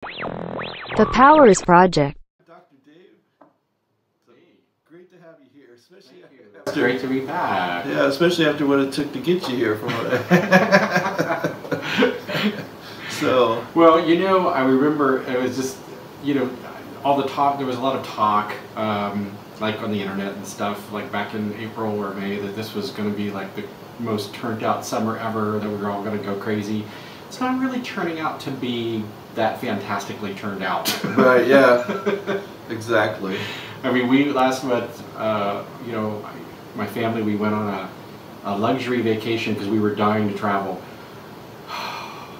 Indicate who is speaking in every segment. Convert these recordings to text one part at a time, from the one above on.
Speaker 1: The Powers Project.
Speaker 2: Dr. Dave, so great to have you here, especially
Speaker 3: It's great to be back.
Speaker 2: yeah, especially after what it took to get you here. From so
Speaker 3: well, you know, I remember it was just, you know, all the talk. There was a lot of talk, like on the internet and stuff, like back in April or May, that this was going to be like the most turned out summer ever. That we were all going to go crazy. It's not really turning out to be that fantastically turned out.
Speaker 2: right, yeah, exactly.
Speaker 3: I mean, we last month, you know, my family, we went on a luxury vacation because we were dying to travel.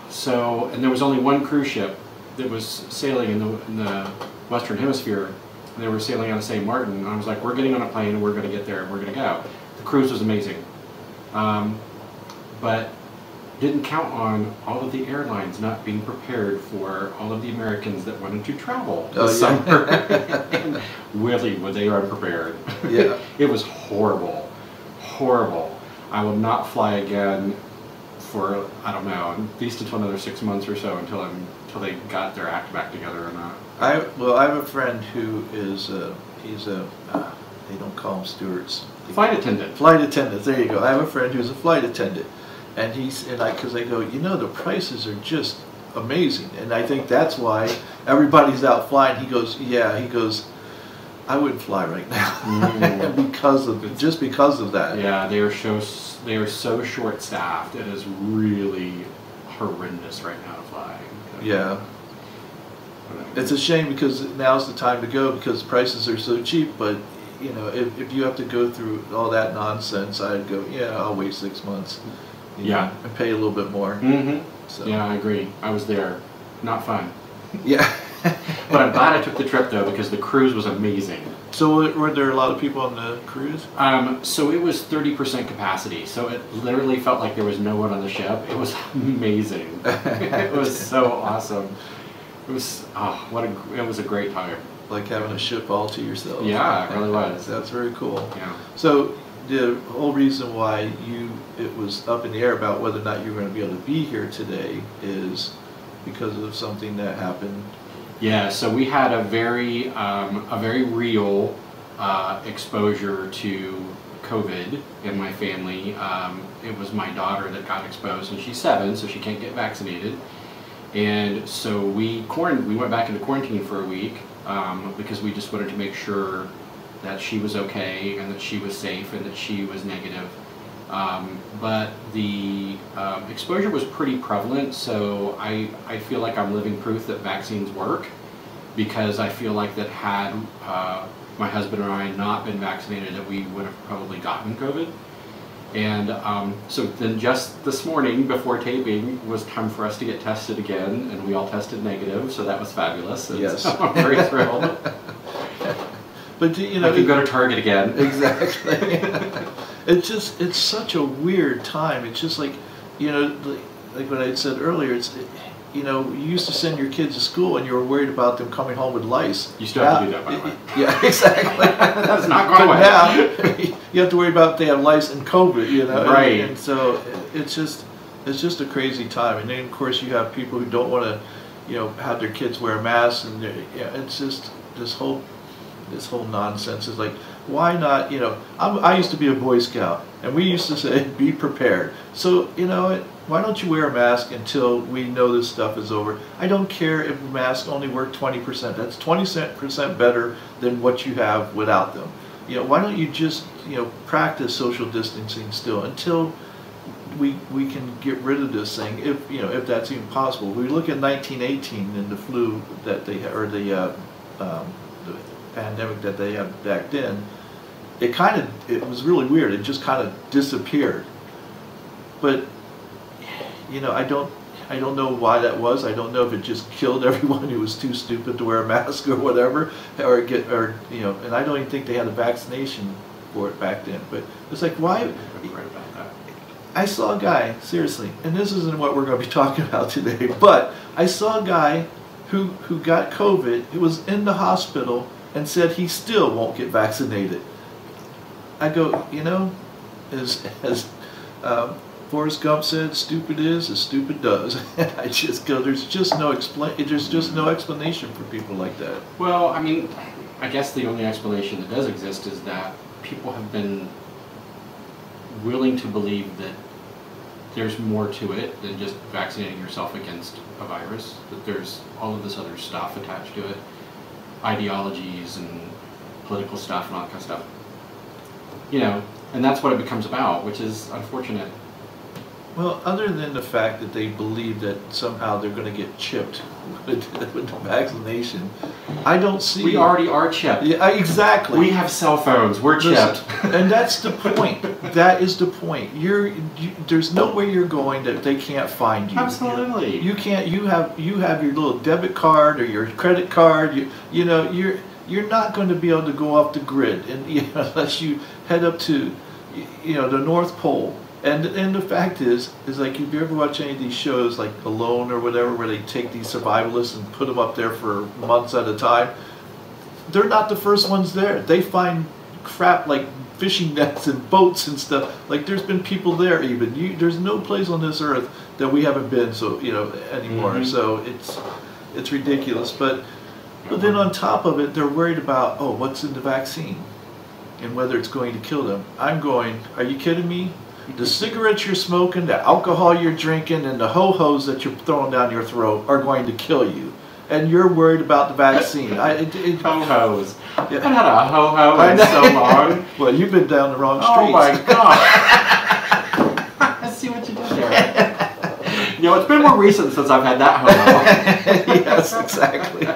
Speaker 3: So, and there was only one cruise ship that was sailing in the Western Hemisphere, and they were sailing out of St. Martin. And I was like, we're getting on a plane and we're going to get there and we're going to go. The cruise was amazing. But didn't count on all of the airlines not being prepared for all of the Americans that wanted to travel this summer. And really, were they unprepared?
Speaker 2: Yeah.
Speaker 3: It was horrible, horrible. I will not fly again for, I don't know, at least until another 6 months or so until they got their act back together or not.
Speaker 2: I have a friend who is they don't call them stewards.
Speaker 3: Flight attendant.
Speaker 2: Flight attendants. There you go. I have a friend who's a flight attendant. And because I go, you know, the prices are just amazing, and I think that's why everybody's out flying. He goes, yeah. He goes, I wouldn't fly right now because of that.
Speaker 3: Yeah, they are so short-staffed. It is really horrendous right now to fly.
Speaker 2: Yeah, it's a shame because now's the time to go because prices are so cheap. But you know, if you have to go through all that nonsense, I'd go, yeah, I'll wait 6 months.
Speaker 3: Yeah,
Speaker 2: and pay a little bit more. So.
Speaker 3: Yeah, I agree. I was there. Not fun.
Speaker 2: Yeah.
Speaker 3: But I'm glad I took the trip though because the cruise was amazing.
Speaker 2: So were there a lot of people on the cruise?
Speaker 3: So it was 30% capacity. So it literally felt like there was no one on the ship. It was amazing. It was so awesome. It was it was a great time.
Speaker 2: Like having a ship all to yourself.
Speaker 3: Yeah, it really was.
Speaker 2: That's very cool.
Speaker 3: Yeah.
Speaker 2: So the whole reason why it was up in the air about whether or not you were going to be able to be here today is because of something that happened.
Speaker 3: Yeah, so we had a very real exposure to COVID in my family. It was my daughter that got exposed, and she's 7, so she can't get vaccinated. And so we went back into quarantine for a week because we just wanted to make sure that she was okay and that she was safe and that she was negative. But the exposure was pretty prevalent, so I feel like I'm living proof that vaccines work, because I feel like that had my husband and I not been vaccinated, that we would have probably gotten COVID. And so then just this morning before taping was time for us to get tested again, and we all tested negative, so that was fabulous. And
Speaker 2: yes.
Speaker 3: So I'm very thrilled.
Speaker 2: But you know,
Speaker 3: I can go to Target again.
Speaker 2: Exactly. It's such a weird time. It's just like, you know, like what I said earlier. You know, you used to send your kids to school and you were worried about them coming home with lice.
Speaker 3: You still have to do that, by the way.
Speaker 2: Yeah, exactly.
Speaker 3: That's not going away.
Speaker 2: Now you have to worry about if they have lice and COVID. You know,
Speaker 3: right?
Speaker 2: And so it's just a crazy time. And then of course you have people who don't want to, you know, have their kids wear masks, and yeah, it's just this whole nonsense is like, why not? You know, I used to be a Boy Scout, and we used to say, be prepared. So, you know, why don't you wear a mask until we know this stuff is over? I don't care if masks only work 20%. That's 20% better than what you have without them. You know, why don't you just, you know, practice social distancing still until we can get rid of this thing, if that's even possible. We look at 1918 and the flu that they or the pandemic that they had back then. It was really weird. It just kind of disappeared. But you know, I don't know why that was. I don't know if it just killed everyone who was too stupid to wear a mask or whatever, or you know. And I don't even think they had a vaccination for it back then. But it's like, why? I saw a guy, seriously, and this isn't what we're going to be talking about today, but I saw a guy who got COVID, who was in the hospital, and said he still won't get vaccinated. I go, you know, Forrest Gump said, "Stupid is as stupid does." I just go, there's just no explanation for people like that.
Speaker 3: Well, I mean, I guess the only explanation that does exist is that people have been willing to believe that there's more to it than just vaccinating yourself against a virus, that there's all of this other stuff attached to it, ideologies and political stuff and all that kind of stuff. You know, and that's what it becomes about, which is unfortunate.
Speaker 2: Well, other than the fact that they believe that somehow they're going to get chipped with the vaccination, I don't see...
Speaker 3: We already are chipped.
Speaker 2: Yeah, exactly.
Speaker 3: We have cell phones. We're chipped.
Speaker 2: And that's the point. That is the point. There's nowhere you're going that they can't find you.
Speaker 3: Absolutely.
Speaker 2: You can't. You have your little debit card or your credit card. You're not going to be able to go off the grid, and unless you head up to the North Pole. And the fact is like, if you ever watch any of these shows like Alone or whatever, where they take these survivalists and put them up there for months at a time, they're not the first ones there. They find crap like fishing nets and boats and stuff. Like, there's been people there even. There's no place on this earth that we haven't been anymore. Mm-hmm. So it's ridiculous. But then on top of it, they're worried about, what's in the vaccine and whether it's going to kill them. I'm going, are you kidding me? The cigarettes you're smoking, the alcohol you're drinking, and the ho-hos that you're throwing down your throat are going to kill you. And you're worried about the vaccine.
Speaker 3: Ho-hos. I haven't had a ho-ho in so long.
Speaker 2: Well, you've been down the wrong streets.
Speaker 3: Oh my God. I see what you did there. It's been more recent since I've had that ho-ho.
Speaker 2: Yes, exactly.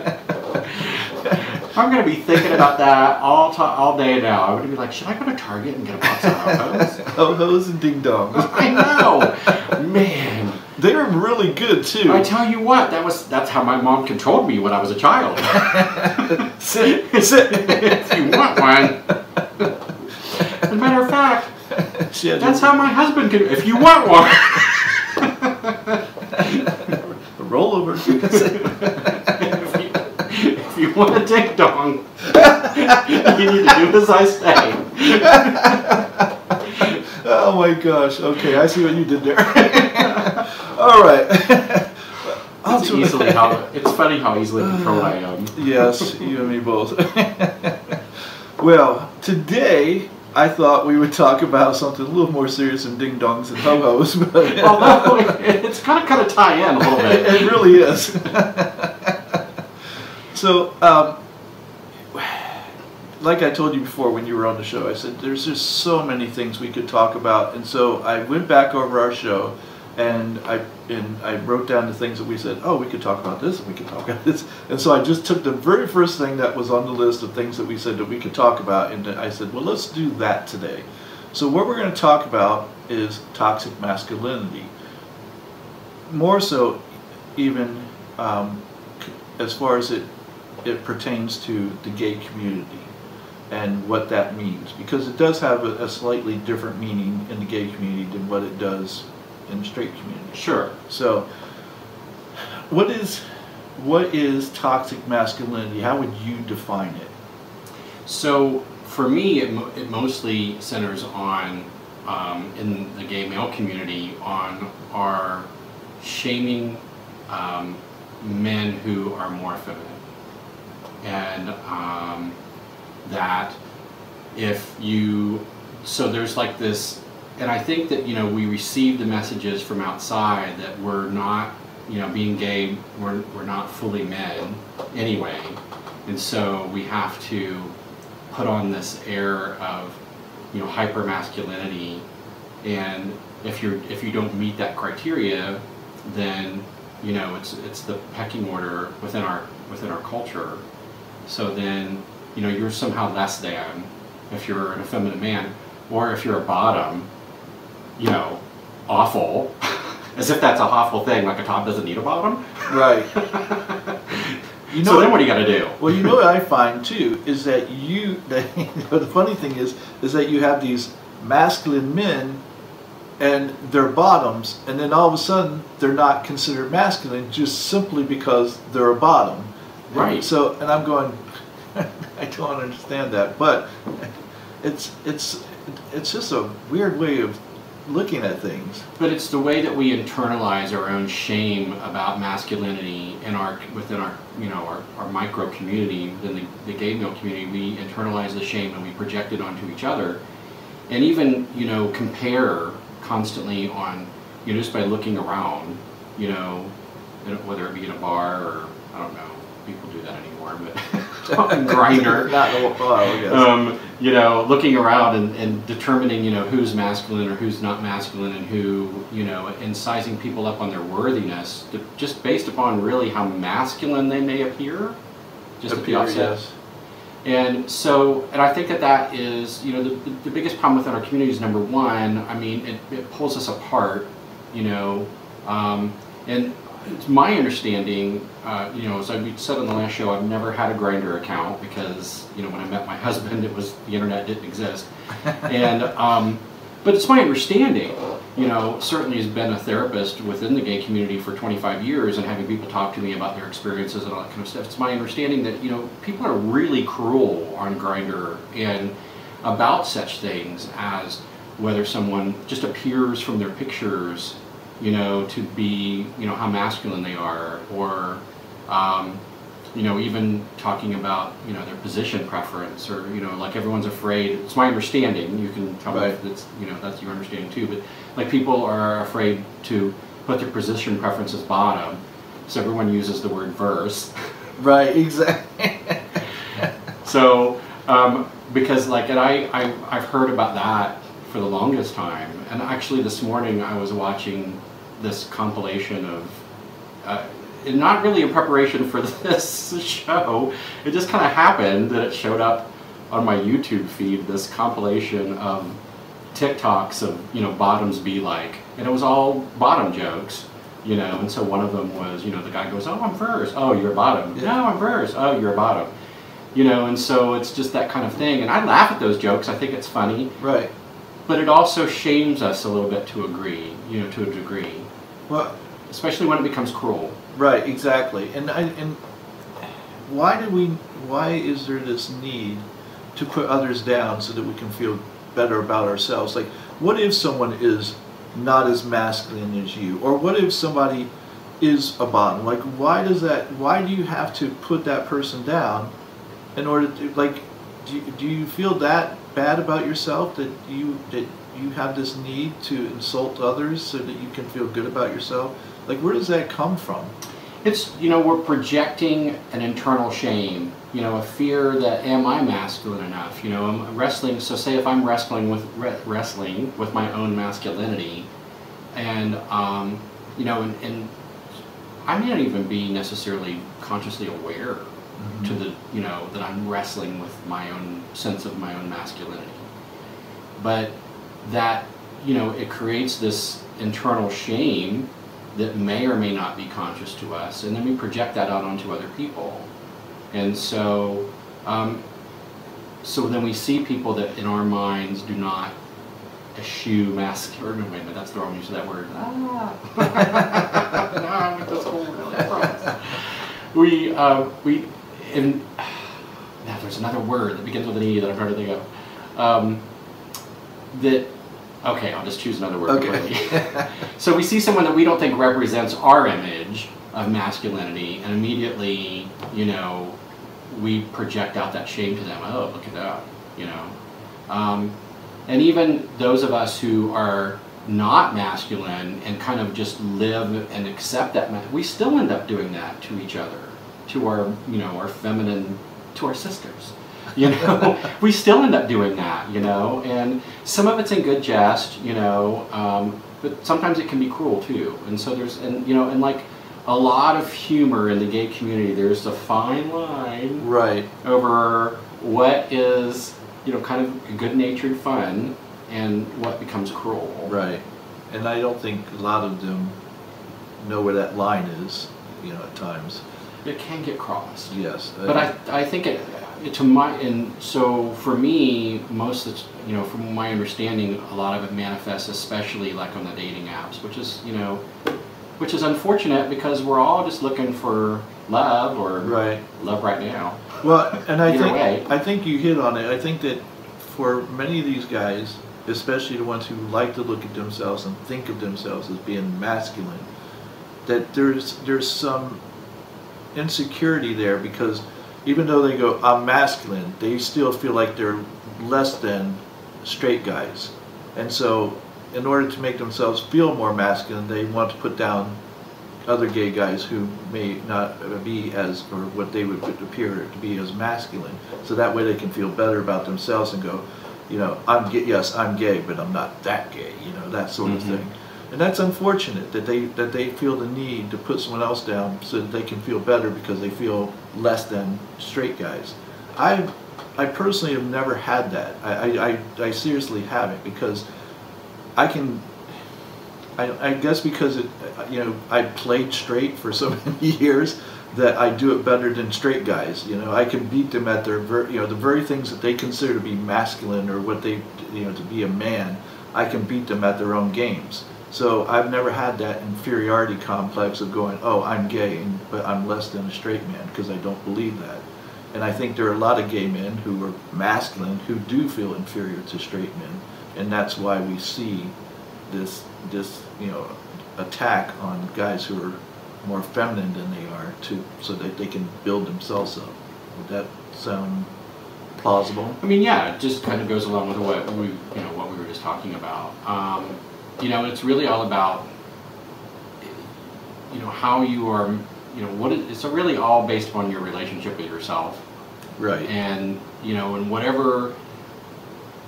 Speaker 3: I'm going to be thinking about that all day now. I'm going to be like, should I go to Target and get a box of ho-hos?
Speaker 2: Ho-hos and ding-dongs.
Speaker 3: I know. Man.
Speaker 2: They were really good, too.
Speaker 3: I tell you what, that's how my mom controlled me when I was a child.
Speaker 2: Sit.
Speaker 3: If you want one. As a matter of fact, that's how my husband can, if you want one.
Speaker 2: Roll over.
Speaker 3: If you want a ding dong, you need to do as I say.
Speaker 2: Oh my gosh. Okay, I see what you did there. All right.
Speaker 3: It's funny how easily controlled I am.
Speaker 2: Yes, you and me both. Well, today I thought we would talk about something a little more serious than ding dongs and ho-hos.
Speaker 3: Although it's kind of tie in a little bit.
Speaker 2: It really is. So, like I told you before when you were on the show, I said there's just so many things we could talk about, and so I went back over our show, and I wrote down the things that we said, we could talk about this, and we could talk about this, and so I just took the very first thing that was on the list of things that we said that we could talk about, and I said, well, let's do that today. So what we're going to talk about is toxic masculinity. More so, even as far as it pertains to the gay community and what that means, because it does have a slightly different meaning in the gay community than what it does in the straight community.
Speaker 3: Sure.
Speaker 2: So what is toxic masculinity? How would you define it?
Speaker 3: So for me, it mostly centers on in the gay male community on our shaming men who are more feminine. And that so there's like this, and I think that, we receive the messages from outside that we're not, being gay, we're not fully men anyway. And so we have to put on this air of, hyper masculinity. And if you don't meet that criteria, then, it's the pecking order within our culture. So then, you're somehow less than if you're an effeminate man, or if you're a bottom, awful, as if that's a awful thing, like a top doesn't need a bottom.
Speaker 2: Right.
Speaker 3: So then what do you got to do?
Speaker 2: Well, what I find too is that the funny thing is that you have these masculine men and they're bottoms, and then all of a sudden they're not considered masculine just simply because they're a bottom.
Speaker 3: Right.
Speaker 2: And I'm going, I don't understand that, but it's just a weird way of looking at things.
Speaker 3: But it's the way that we internalize our own shame about masculinity within our our micro community, within the gay male community. We internalize the shame and we project it onto each other, and even compare constantly on just by looking around, whether it be in a bar or I don't know, people do that anymore, but on Grindr.
Speaker 2: Not in a while, I guess.
Speaker 3: Looking around and determining, who's masculine or who's not masculine, and who, and sizing people up on their worthiness, just based upon really how masculine they may appear, just at the offset.
Speaker 2: Yes.
Speaker 3: And so, and I think that is, the biggest problem within our community is, number one, I mean, it pulls us apart, and it's my understanding, as we said on the last show, I've never had a Grindr account because, when I met my husband, the internet didn't exist. And, but it's my understanding, certainly has been a therapist within the gay community for 25 years and having people talk to me about their experiences and all that kind of stuff. It's my understanding that, people are really cruel on Grindr and about such things as whether someone just appears from their pictures to be, how masculine they are, or, even talking about, their position preference, or, like everyone's afraid. It's my understanding, you can tell me if it's, that's your understanding too, but like people are afraid to put their position preference as bottom, so everyone uses the word verse.
Speaker 2: Right, exactly.
Speaker 3: So, because and I've heard about that for the longest time, and actually this morning I was watching this compilation of, not really in preparation for this show, it just kind of happened that it showed up on my YouTube feed, this compilation of TikToks of, bottoms be like, and it was all bottom jokes, and so one of them was, the guy goes, oh, I'm first, oh, you're a bottom, yeah. No, I'm first, oh, you're a bottom, and so it's just that kind of thing, and I laugh at those jokes, I think it's funny. Right. But it also shames us a little bit to a degree. Well, especially when it becomes cruel. Right, exactly. And why is there this need to put others down so that we can feel better about ourselves? Like, what if someone is not as masculine as you? Or what if somebody is a bottom? Like, why do you have to put that person down in order to, do you feel that bad about yourself that you have this need to insult others so that you can feel good about yourself? Like, where does that come from? It's, we're projecting an internal shame, a fear that, am I masculine enough? I'm wrestling, so say if I'm wrestling with my own masculinity, and, and I may not even be necessarily consciously aware to the, that I'm wrestling with my own sense of my own masculinity. But that, it creates this internal shame that may or may not be conscious to us, and then we project that out onto other people. And so, so then we see people that in our minds do not eschew masculinity. Wait a minute, that's the wrong use of that word. No, I went to school really, I promise. Now there's another word that begins with an E that I'm trying to think of. Okay, I'll just choose another word. Okay. So we see someone that we don't think represents our image of masculinity, and immediately, we project out that shame to them. Oh, look at that, and even those of us who are not masculine and kind of just live and accept that, we still end up doing that to each other, to our, our feminine, to our sisters. We still end up doing that, and some of it's in good jest, but sometimes it can be cruel too. And so there's, and like a lot of humor in the gay community, there's a fine line, right, over what is, kind of good-natured fun and what becomes cruel. Right. And I don't think a lot of them know where that line is, at times. It can get crossed. Yes. But I think so for me, most of from my understanding, a lot of it manifests, especially like on the dating apps, which is unfortunate because we're all just looking for love or love right now. Well, and I think you hit on it. I think that for many of these guys,
Speaker 2: especially the ones who like to look at themselves and think of themselves as being masculine, that there's some insecurity there, because even though they go, I'm masculine, they still feel like they're less than straight guys. And so in order to make themselves feel more masculine, they want to put down other gay guys who may not be as, or what they would appear to be as masculine. So that way they can feel better about themselves and go, you know, I'm gay, yes, I'm gay, but I'm not that gay, you know, that sort of thing. And that's unfortunate that they feel the need to put someone else down so that they can feel better because they feel less than straight guys. I personally have never had that. I seriously haven't, because I guess because you know, I played straight for so many years that I do it better than straight guys. You know, I can beat them at their you know, the very things that they consider to be masculine, or what they, you know, to be a man. I can beat them at their own games. So I've never had that inferiority complex of going, oh, I'm gay, but I'm less than a straight man, because I don't believe that. And I think there are a lot of gay men who are masculine who do feel inferior to straight men, and that's why we see this you know, attack on guys who are more feminine than they are, so that they can build themselves up. Would that sound plausible?
Speaker 3: I mean, yeah, it just kind of goes along with what we were just talking about. You know, it's really all about, you know, how you are, you know, it's really all based upon your relationship with yourself.
Speaker 2: Right.
Speaker 3: And, you know, and whatever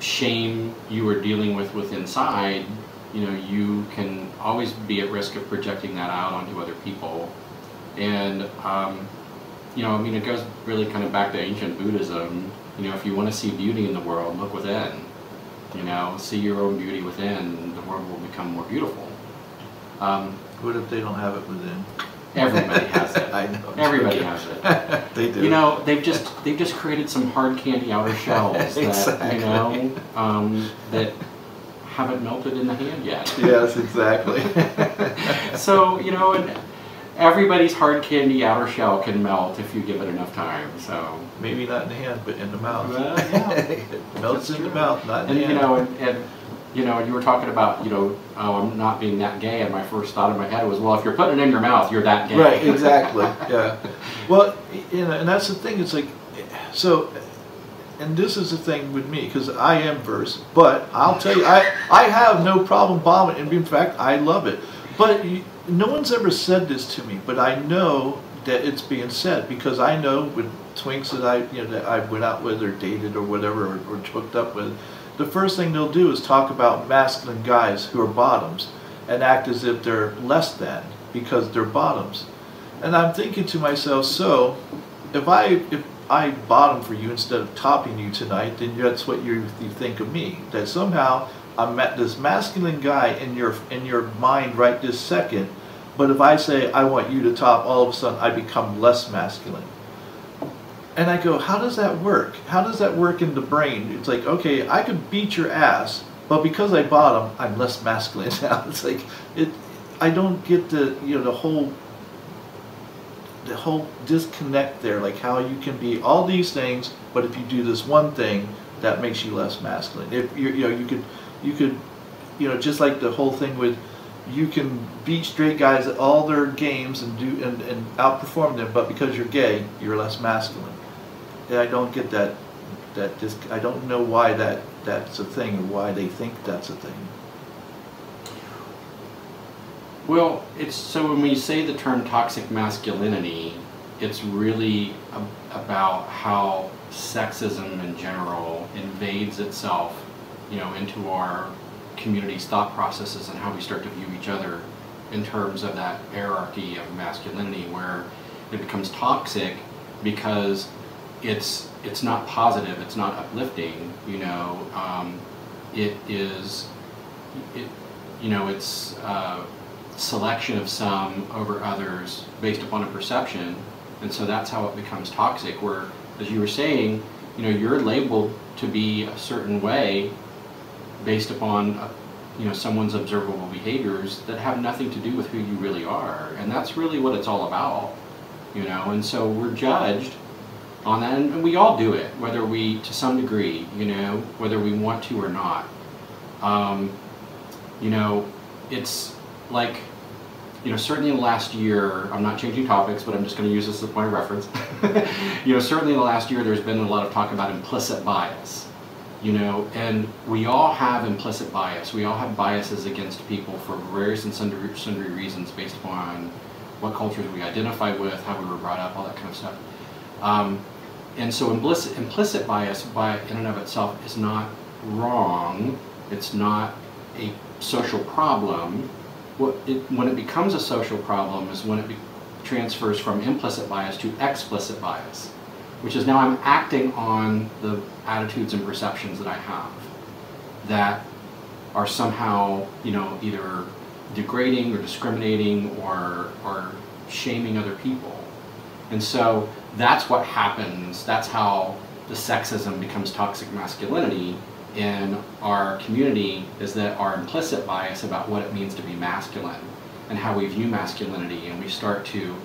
Speaker 3: shame you are dealing with inside, you know, you can always be at risk of projecting that out onto other people. And, you know, I mean, it goes really kind of back to ancient Buddhism. You know, if you want to see beauty in the world, look within. You know, see your own beauty within, the world will become more beautiful.
Speaker 2: What if they don't have it within?
Speaker 3: Everybody has it.
Speaker 2: I know.
Speaker 3: Everybody has it.
Speaker 2: They do.
Speaker 3: You know, they've just created some hard candy outer shells
Speaker 2: exactly.
Speaker 3: that, you know, that haven't melted in the hand yet.
Speaker 2: Yes, exactly.
Speaker 3: So, you know, and everybody's hard candy outer shell can melt if you give it enough time. So
Speaker 2: maybe not in the hand, but in the mouth.
Speaker 3: Well, yeah.
Speaker 2: It melts in the mouth, not in the hand.
Speaker 3: You know, and you know, you were talking about, you know, oh, I'm not being that gay, and my first thought in my head was, well, if you're putting it in your mouth, you're that gay.
Speaker 2: Right, exactly. Yeah. Well, you know, and that's the thing. It's like, so, and this is the thing with me, because I am verse, but I'll tell you, I have no problem bombing, and in fact, I love it. But no one's ever said this to me, but I know that it's being said, because I know with twinks that I went out with or dated or whatever, or hooked up with, the first thing they'll do is talk about masculine guys who are bottoms and act as if they're less than because they're bottoms. And I'm thinking to myself, so if I bottom for you instead of topping you tonight, then that's what you think of me. That somehow I'm this masculine guy in your mind right this second, but if I say I want you to top, all of a sudden I become less masculine. And I go, how does that work? How does that work in the brain? It's like, okay, I could beat your ass, but because I bottom, I'm less masculine now. It's like, I don't get the, you know, the whole disconnect there, like how you can be all these things, but if you do this one thing, that makes you less masculine. If you could, you know, just like the whole thing with, you can beat straight guys at all their games and outperform them, but because you're gay, you're less masculine. And I don't get that. I don't know why that's a thing, or why they think that's a thing.
Speaker 3: Well, it's so when we say the term toxic masculinity, it's really about how sexism in general invades itself, you know, into our community's thought processes and how we start to view each other in terms of that hierarchy of masculinity, where it becomes toxic because it's not positive, it's not uplifting, you know. It's selection of some over others based upon a perception, and so that's how it becomes toxic, where, as you were saying, you know, you're labeled to be a certain way based upon you know, someone's observable behaviors that have nothing to do with who you really are. And that's really what it's all about, you know. And so we're judged on that, and we all do it, whether we, to some degree, you know, whether we want to or not. You know, it's like, you know, certainly in the last year, I'm not changing topics, but I'm just going to use this as a point of reference. You know, certainly in the last year, there's been a lot of talk about implicit bias, you know, and we all have implicit bias. We all have biases against people for various and sundry reasons based upon what cultures we identify with, how we were brought up, all that kind of stuff. And so implicit bias in and of itself is not wrong. It's not a social problem. When it becomes a social problem is when it transfers from implicit bias to explicit bias, which is now I'm acting on the attitudes and perceptions that I have that are somehow, you know, either degrading or discriminating or shaming other people. And so that's what happens. That's how the sexism becomes toxic masculinity in our community, is that our implicit bias about what it means to be masculine and how we view masculinity, and we start to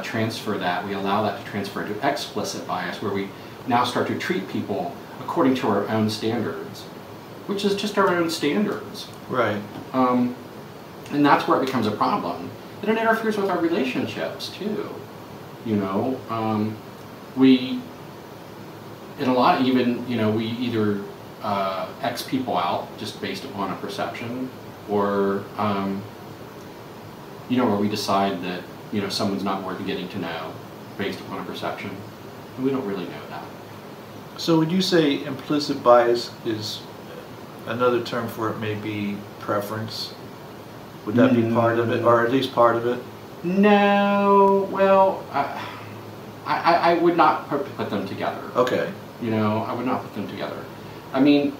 Speaker 3: transfer that, we allow that to transfer to explicit bias, where we now start to treat people according to our own standards, which is just our own standards.
Speaker 2: Right.
Speaker 3: And that's where it becomes a problem. And it interferes with our relationships too. You know, we, in a lot, even, you know, we either X people out just based upon a perception, or, you know, where we decide that, you know, someone's not worth getting to know based upon a perception, and we don't really know that.
Speaker 2: So would you say implicit bias is, another term for it may be preference? Would that be part of it, or at least part of it?
Speaker 3: No, well, I would not put them together.
Speaker 2: Okay.
Speaker 3: You know, I would not put them together. I mean,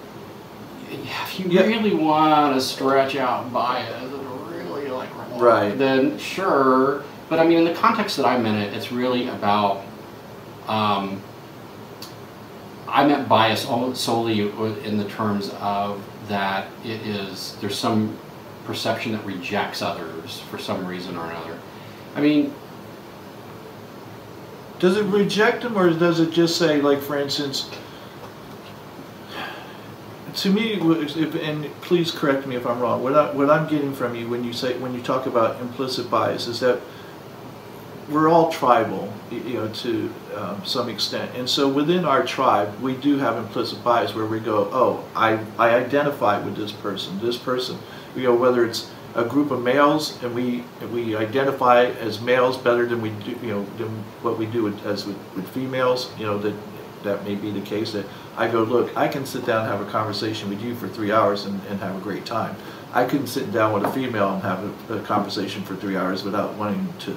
Speaker 3: if you really want to stretch out bias and really like,
Speaker 2: right,
Speaker 3: then sure. But I mean, in the context that I'm in it, it's really about, I meant bias solely in the terms of that there's some perception that rejects others for some reason or another. I mean,
Speaker 2: does it reject them, or does it just say, like, for instance, to me, and please correct me if I'm wrong, what I'm getting from you when you talk about implicit bias is that we're all tribal, you know, to some extent, and so within our tribe we do have implicit bias where we go, oh, I identify with this person, you know, whether it's a group of males and we identify as males better than we do, you know, than what we do with females, you know, that may be the case, that I go, look, I can sit down and have a conversation with you for 3 hours and have a great time. I couldn't sit down with a female and have a conversation for 3 hours without wanting to,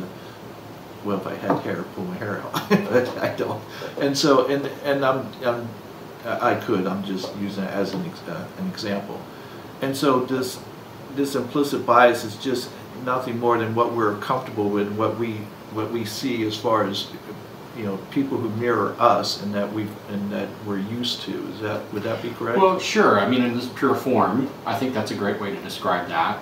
Speaker 2: well, if I had hair, pull my hair out. But I don't. And so, I'm just using it as an example. And so this implicit bias is just nothing more than what we're comfortable with, what we see as far as, you know, people who mirror us and that we're used to. Would that be correct?
Speaker 3: Well, sure. I mean, in this pure form, I think that's a great way to describe that.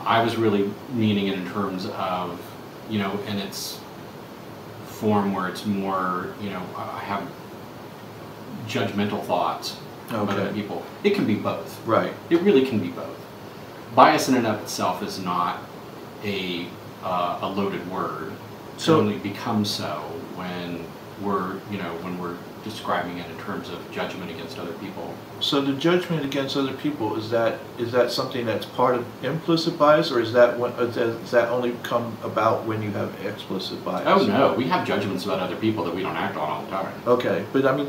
Speaker 3: I was really meaning it in terms of, you know, in its form where it's more, you know, I have judgmental thoughts about other people. It can be both. Right. It really can be both. Bias in and of itself is not a loaded word. It only becomes so when we're describing it in terms of judgment against other people.
Speaker 2: So the judgment against other people, is that something that's part of implicit bias, or does that only come about when you have explicit bias?
Speaker 3: Oh no, we have judgments about other people that we don't act on all the time.
Speaker 2: Okay, but I mean,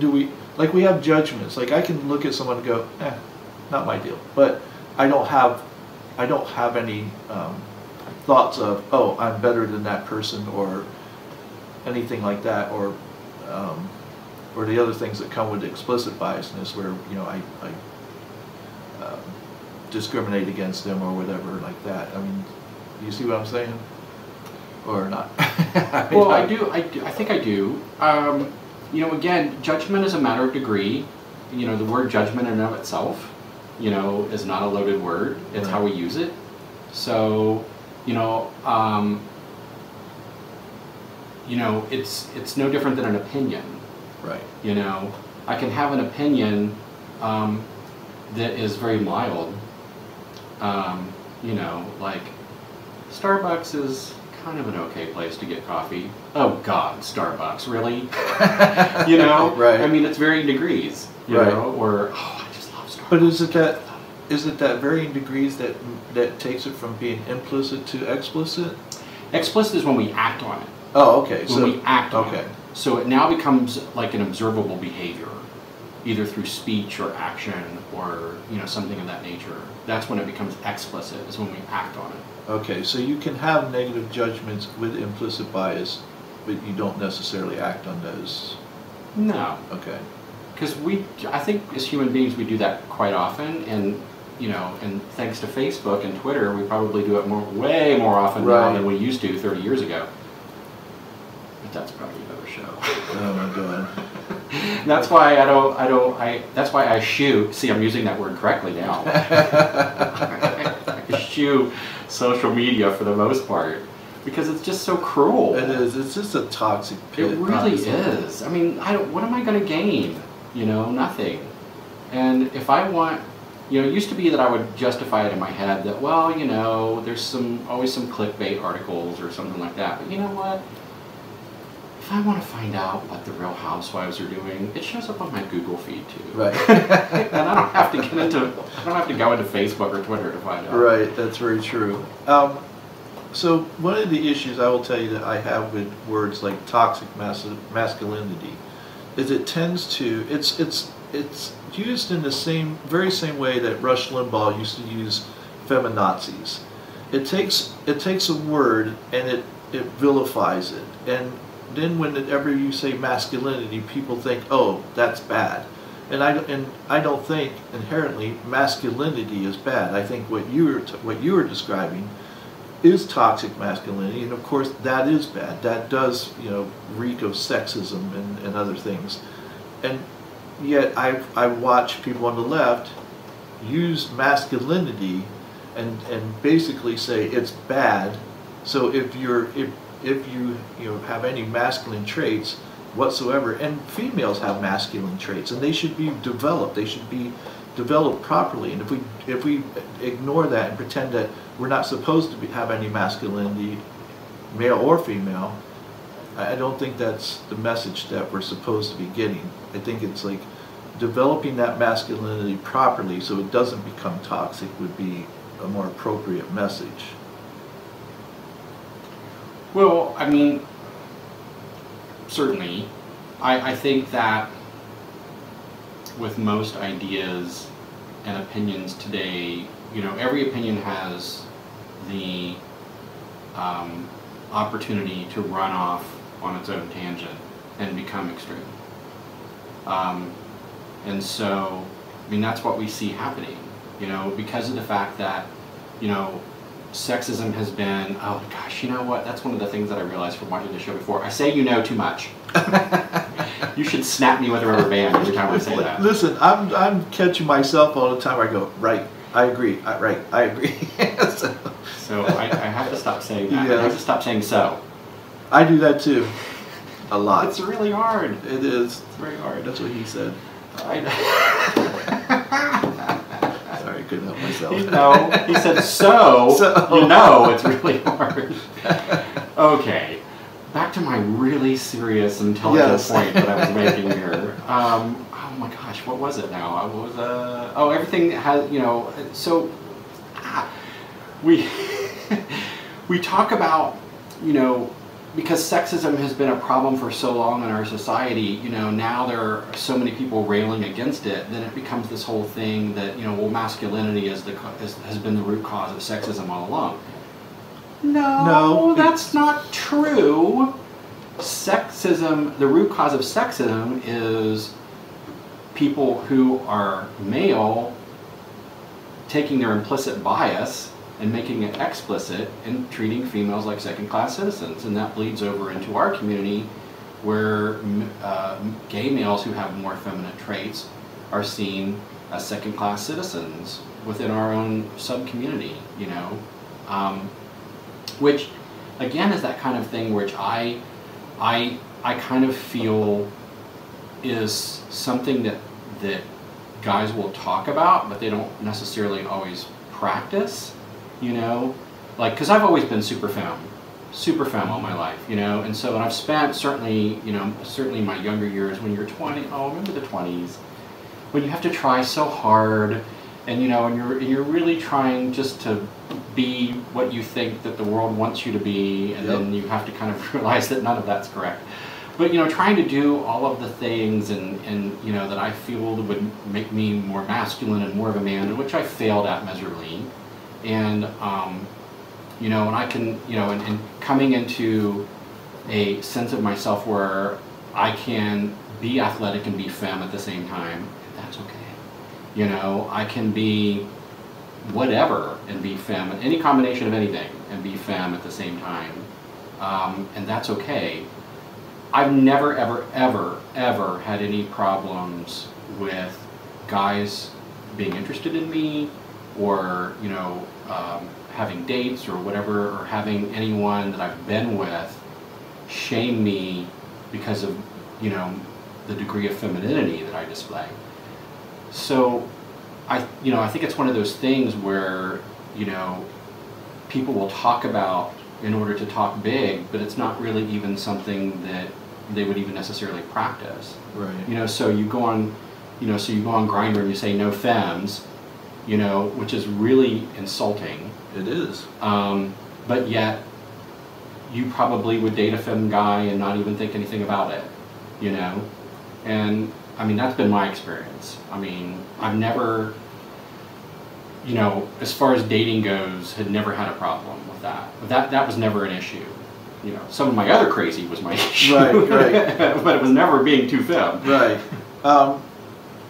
Speaker 2: we have judgments, like I can look at someone and go, not my deal, but I don't have any thoughts of, oh, I'm better than that person, or anything like that, or the other things that come with explicit biasness, where, you know, I discriminate against them or whatever like that. I mean, do you see what I'm saying, or not?
Speaker 3: Well, I do. I think I do. You know, again, judgment is a matter of degree. You know, the word judgment in and of itself, you know, is not a loaded word. It's how we use it. So, you know, it's no different than an opinion.
Speaker 2: Right.
Speaker 3: You know, I can have an opinion that is very mild. You know, like Starbucks is kind of an okay place to get coffee. Oh God, Starbucks, really? You know,
Speaker 2: right?
Speaker 3: I mean, it's varying degrees. You
Speaker 2: right.
Speaker 3: know, or oh, I just love Starbucks.
Speaker 2: But is it that varying degrees that takes it from being implicit to explicit?
Speaker 3: Explicit is when we act on it.
Speaker 2: Oh, okay.
Speaker 3: When we act on it. So it now becomes like an observable behavior, either through speech or action or, you know, something of that nature. That's when it becomes explicit, is when we act on it.
Speaker 2: Okay, so you can have negative judgments with implicit bias, but you don't necessarily act on those.
Speaker 3: No.
Speaker 2: Okay.
Speaker 3: Because I think as human beings we do that quite often, and you know, and thanks to Facebook and Twitter, we probably do it way more often now than we used to 30 years ago. But that's probably another show.
Speaker 2: Oh my God.
Speaker 3: That's why that's why I eschew. See, I'm using that word correctly now. I eschew social media for the most part because it's just so cruel.
Speaker 2: It is. It's just a toxic pit.
Speaker 3: It really is. I mean, what am I going to gain? You know, nothing. And if I want, you know, it used to be that I would justify it in my head that, well, you know, there's always some clickbait articles or something like that. But you know what? If I want to find out what the Real Housewives are doing, it shows up on my Google feed too.
Speaker 2: Right.
Speaker 3: And I don't have to go into Facebook or Twitter to find out.
Speaker 2: Right. That's very true. So one of the issues I will tell you that I have with words like toxic masculinity is it tends to it's used in the very same way that Rush Limbaugh used to use feminazis. It takes a word and it vilifies it, and then whenever you say masculinity, people think, oh, that's bad. And I don't think inherently masculinity is bad. I think what you were describing is toxic masculinity, and of course that is bad. That does, you know, reek of sexism and other things. And yet I watch people on the left use masculinity and basically say it's bad. So if you have any masculine traits whatsoever, and females have masculine traits, and they should be developed. They should be developed properly. And if we ignore that and pretend that we're not supposed to have any masculinity, male or female, I don't think that's the message that we're supposed to be getting. I think it's like developing that masculinity properly so it doesn't become toxic would be a more appropriate message.
Speaker 3: Well, I mean, certainly. I think that with most ideas and opinions today, you know, every opinion has the opportunity to run off on its own tangent and become extreme. And so, I mean, that's what we see happening, you know, because of the fact that, you know, sexism has been, oh gosh, you know what, that's one of the things that I realized from watching the show before. I say you know too much. You should snap me with a rubber band every time I say that.
Speaker 2: Listen, I'm catching myself all the time. I go, right, I agree, right, I agree.
Speaker 3: So I have to stop saying that.
Speaker 2: Yeah.
Speaker 3: I have to stop saying so.
Speaker 2: I do that too, a lot.
Speaker 3: It's really hard.
Speaker 2: It is.
Speaker 3: It's very hard.
Speaker 2: That's what he said. Sorry, I couldn't help myself.
Speaker 3: No, he said so. You know it's really hard. Okay, back to my really serious, intelligent point that I was making here. Oh my gosh, what was it now? Everything has, you know, so we talk about, you know, because sexism has been a problem for so long in our society, you know, now there are so many people railing against it, then it becomes this whole thing that, you know, well, masculinity has been the root cause of sexism all along. No, that's not true. Sexism, the root cause of sexism is people who are male taking their implicit bias and making it explicit and treating females like second-class citizens, and that bleeds over into our community where gay males who have more feminine traits are seen as second-class citizens within our own sub-community, you know, which again is that kind of thing which I kind of feel is something that guys will talk about, but they don't necessarily always practice, you know? Like, because I've always been super femme all my life, you know? And so, and I've spent certainly, you know, certainly my younger years when you're 20, oh, remember the 20s, when you have to try so hard, and you know, and you're really trying just to be what you think that the world wants you to be, and then you have to kind of realize that none of that's correct. But you know, trying to do all of the things and you know, that I feel would make me more masculine and more of a man, which I failed at miserably. And you know, and I can, you know, and coming into a sense of myself where I can be athletic and be femme at the same time, that's okay. You know, I can be whatever and be femme, any combination of anything, and be femme at the same time, and that's okay. I've never, ever, ever, ever had any problems with guys being interested in me, or you know, having dates or whatever, or having anyone that I've been with shame me because of, you know, the degree of femininity that I display. So, you know, I think it's one of those things where, you know, people will talk about in order to talk big, but it's not really even something that they would even necessarily practice.
Speaker 2: Right.
Speaker 3: You know, so you go on, you know, so you go on Grindr and you say no femmes, you know, which is really insulting.
Speaker 2: It is.
Speaker 3: But yet, you probably would date a femme guy and not even think anything about it, you know? And I mean, that's been my experience. I mean, I've never, you know, as far as dating goes, had never had a problem with that. That was never an issue. You know, some of my other crazy was my issue.
Speaker 2: Right.
Speaker 3: But it was never being too femme.
Speaker 2: Right.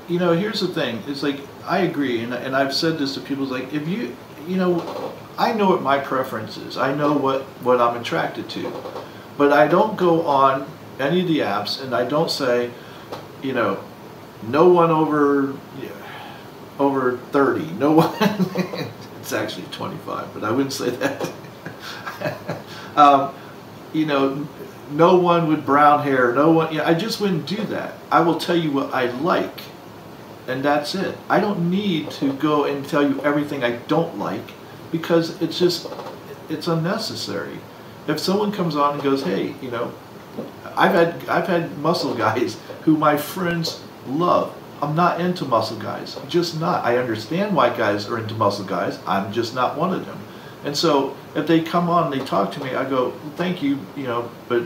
Speaker 2: You know, here's the thing. It's like, I agree, and I've said this to people, it's like, if you know, I know what my preference is. I know what I'm attracted to. But I don't go on any of the apps and I don't say, you know, no one over 30, no one, it's actually 25, but I wouldn't say that. You know, no one with brown hair, no one, you know, I just wouldn't do that. I will tell you what I like, and that's it. I don't need to go and tell you everything I don't like, because it's just, it's unnecessary. If someone comes on and goes, hey, you know, I've had muscle guys who my friends love. I'm not into muscle guys. I'm just not. I understand why guys are into muscle guys. I'm just not one of them. And so if they come on and they talk to me, I go, thank you, you know, but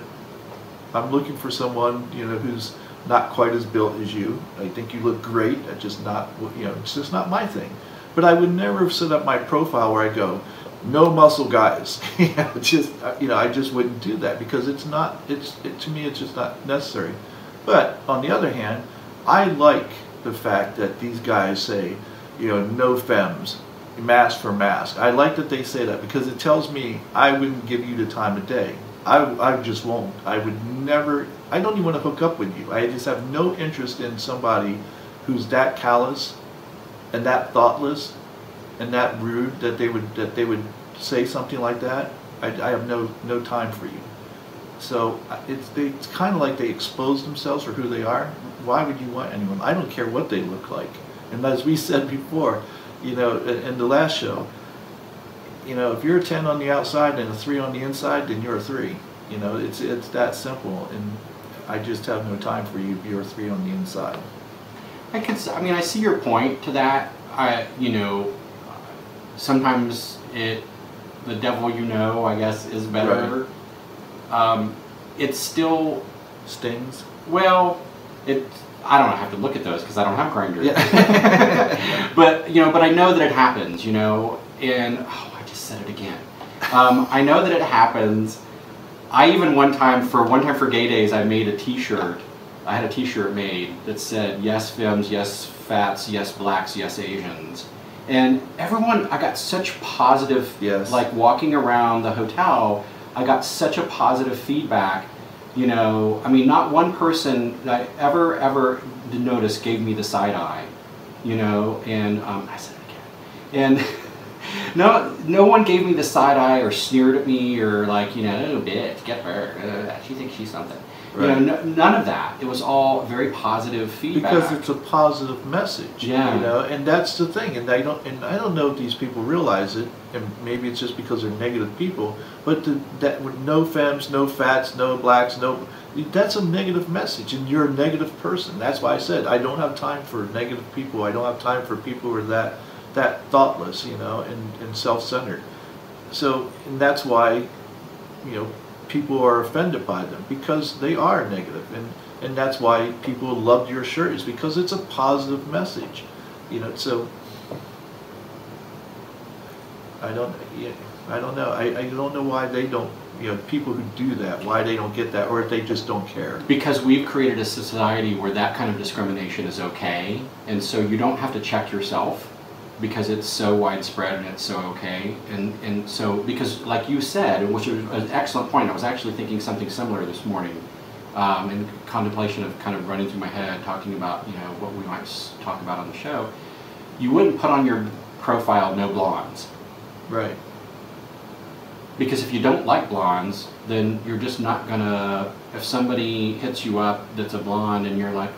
Speaker 2: I'm looking for someone, you know, who's not quite as built as you. I think you look great. That's just not, you know, it's just not my thing. But I would never set up my profile where I go, no muscle guys. Just, you know, I just wouldn't do that, because it's not, to me, it's just not necessary. But on the other hand, I like the fact that these guys say, you know, no femmes, mask for mask. I like that they say that, because it tells me I wouldn't give you the time of day. I just won't. I would never, I don't even want to hook up with you. I just have no interest in somebody who's that callous and that thoughtless and that rude that they would say something like that. I have no time for you. So it's kind of like they expose themselves for who they are. Why would you want anyone? I don't care what they look like. And as we said before, you know, in the last show, you know, if you're a 10 on the outside and a 3 on the inside, then you're a 3. You know, it's that simple. And I just have no time for you if you're a 3 on the inside.
Speaker 3: I mean, I see your point to that. You know, sometimes the devil, you know, I guess, is better. Right. It still
Speaker 2: stings.
Speaker 3: Well, I don't have to look at those because I don't have Grindr. Yeah. But you know, but I know that it happens. You know, and oh, I just said it again. I know that it happens. I even one time for Gay Days, I made a T-shirt. I had a T-shirt made that said, yes femmes, yes fats, yes blacks, yes Asians. And everyone, I got such positive,
Speaker 2: yes.
Speaker 3: Like walking around the hotel, I got such a positive feedback. You know, I mean, not one person that I ever did notice gave me the side eye, you know, and I said it again. No one gave me the side eye or sneered at me or like, you know, oh bitch, get her. She thinks she's something.
Speaker 2: Right.
Speaker 3: You know, none of that. It was all very positive feedback.
Speaker 2: Because it's a positive message.
Speaker 3: Yeah.
Speaker 2: You know, and that's the thing. And I don't know if these people realize it, and maybe it's just because they're negative people. But that with no femmes, no fats, no blacks, that's a negative message, and you're a negative person. That's why I said I don't have time for negative people. I don't have time for people who are that thoughtless, you know, and self-centered. So, and that's why, you know, people are offended by them, because they are negative, and that's why people loved your shirt, is because it's a positive message, you know. So I don't know. I don't know why they don't, you know, people who do that, why they don't get that, or if they just don't care.
Speaker 3: Because we've created a society where that kind of discrimination is okay, and so you don't have to check yourself, because it's so widespread and it's so okay. And so, because like you said, which was an excellent point, I was actually thinking something similar this morning, in contemplation of kind of running through my head, talking about, you know, what we might talk about on the show. You wouldn't put on your profile no blondes.
Speaker 2: Right.
Speaker 3: Because if you don't like blondes, then you're just not gonna, if somebody hits you up that's a blonde and you're like,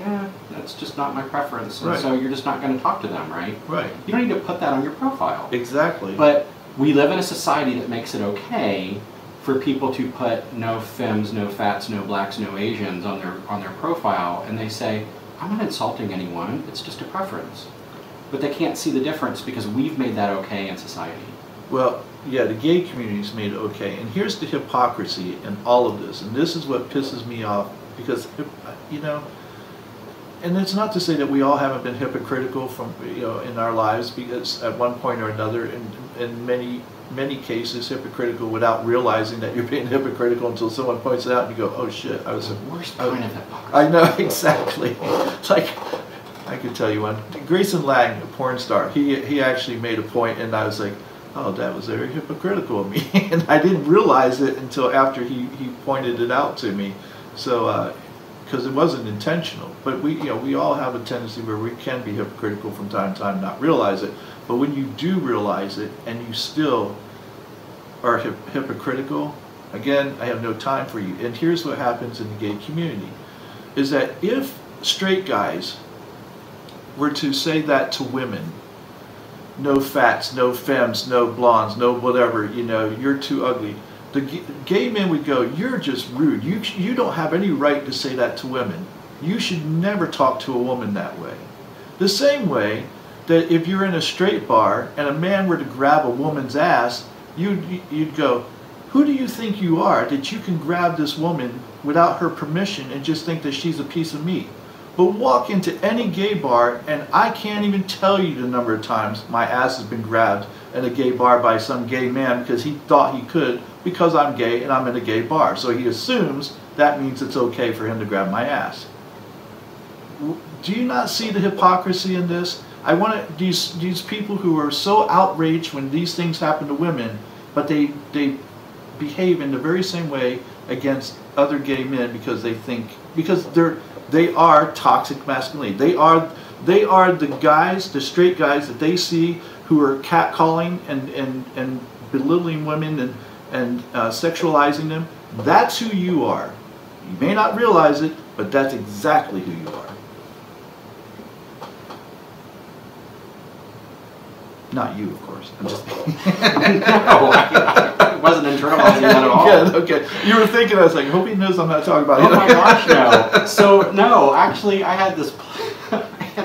Speaker 3: that's just not my preference, and so you're just not gonna talk to them, right?
Speaker 2: Right.
Speaker 3: You don't need to put that on your profile.
Speaker 2: Exactly.
Speaker 3: But we live in a society that makes it okay for people to put no femmes, no fats, no blacks, no Asians on their profile, and they say, I'm not insulting anyone, it's just a preference. But they can't see the difference because we've made that okay in society.
Speaker 2: Well, yeah, the gay community's made it okay, and here's the hypocrisy in all of this, and this is what pisses me off, because, you know, and it's not to say that we all haven't been hypocritical from, you know, in our lives, because at one point or another, in many cases, hypocritical without realizing that you're being hypocritical until someone points it out and you go, oh shit, I was
Speaker 3: the worst kind of hypocrisy.
Speaker 2: I know, exactly. It's like, I could tell you one. Grayson Lang, a porn star, he actually made a point, and I was like, oh, that was very hypocritical of me. And I didn't realize it until after he pointed it out to me. So, because it wasn't intentional. But we all have a tendency where we can be hypocritical from time to time and not realize it. But when you do realize it and you still are hypocritical, again, I have no time for you. And here's what happens in the gay community, is that if straight guys were to say that to women, no fats, no femmes, no blondes, no whatever, you know, you're too ugly, the gay men would go, you're just rude. You don't have any right to say that to women. You should never talk to a woman that way. The same way that if you're in a straight bar and a man were to grab a woman's ass, you'd go, who do you think you are that you can grab this woman without her permission and just think that she's a piece of meat? But walk into any gay bar, and I can't even tell you the number of times my ass has been grabbed at a gay bar by some gay man because he thought he could, because I'm gay and I'm in a gay bar. So he assumes that means it's okay for him to grab my ass. Do you not see the hypocrisy in this? I want these people who are so outraged when these things happen to women, but they behave in the very same way against other gay men because they are toxic masculinity. They are the guys, the straight guys that they see who are catcalling and belittling women and sexualizing them. That's who you are. You may not realize it, but that's exactly who you are. Not you, of course. I'm just
Speaker 3: No, I wasn't internalizing that at all.
Speaker 2: Yeah, okay. You were thinking, I was like, hope he knows I'm not talking about it.
Speaker 3: Oh my gosh, no. So, no, actually, I had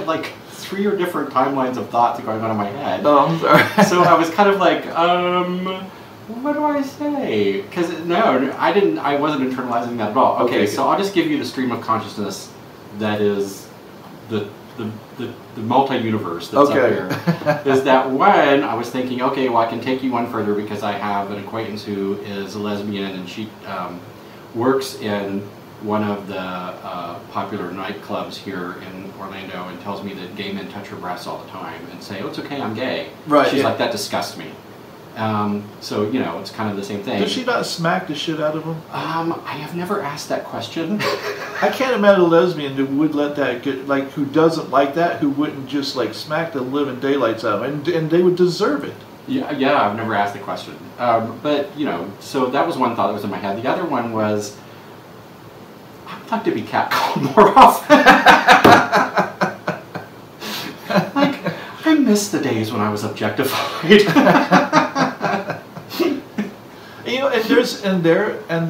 Speaker 3: like 3 different timelines of thoughts going on in my head.
Speaker 2: Oh, I'm sorry.
Speaker 3: So I was kind of like, what do I say? Because, no, I wasn't internalizing that at all. Okay, so I'll just give you the stream of consciousness that is the multi-universe that's up here. Is that when I was thinking, okay, well, I can take you one further because I have an acquaintance who is a lesbian, and she works in one of the popular nightclubs here in Orlando, and tells me that gay men touch her breasts all the time and say, oh, it's okay, I'm gay.
Speaker 2: Right.
Speaker 3: She's like, that disgusts me. So, you know, it's kind of the same thing.
Speaker 2: Does she not smack the shit out of him?
Speaker 3: I have never asked that question.
Speaker 2: I can't imagine a lesbian who would let that get, who doesn't like that, who wouldn't just, smack the living daylights out of him, and they would deserve it.
Speaker 3: Yeah, yeah, I've never asked the question. But, you know, so that was one thought that was in my head. The other one was, I would like to be catcalled more often. Like, I miss the days when I was objectified.
Speaker 2: You know, and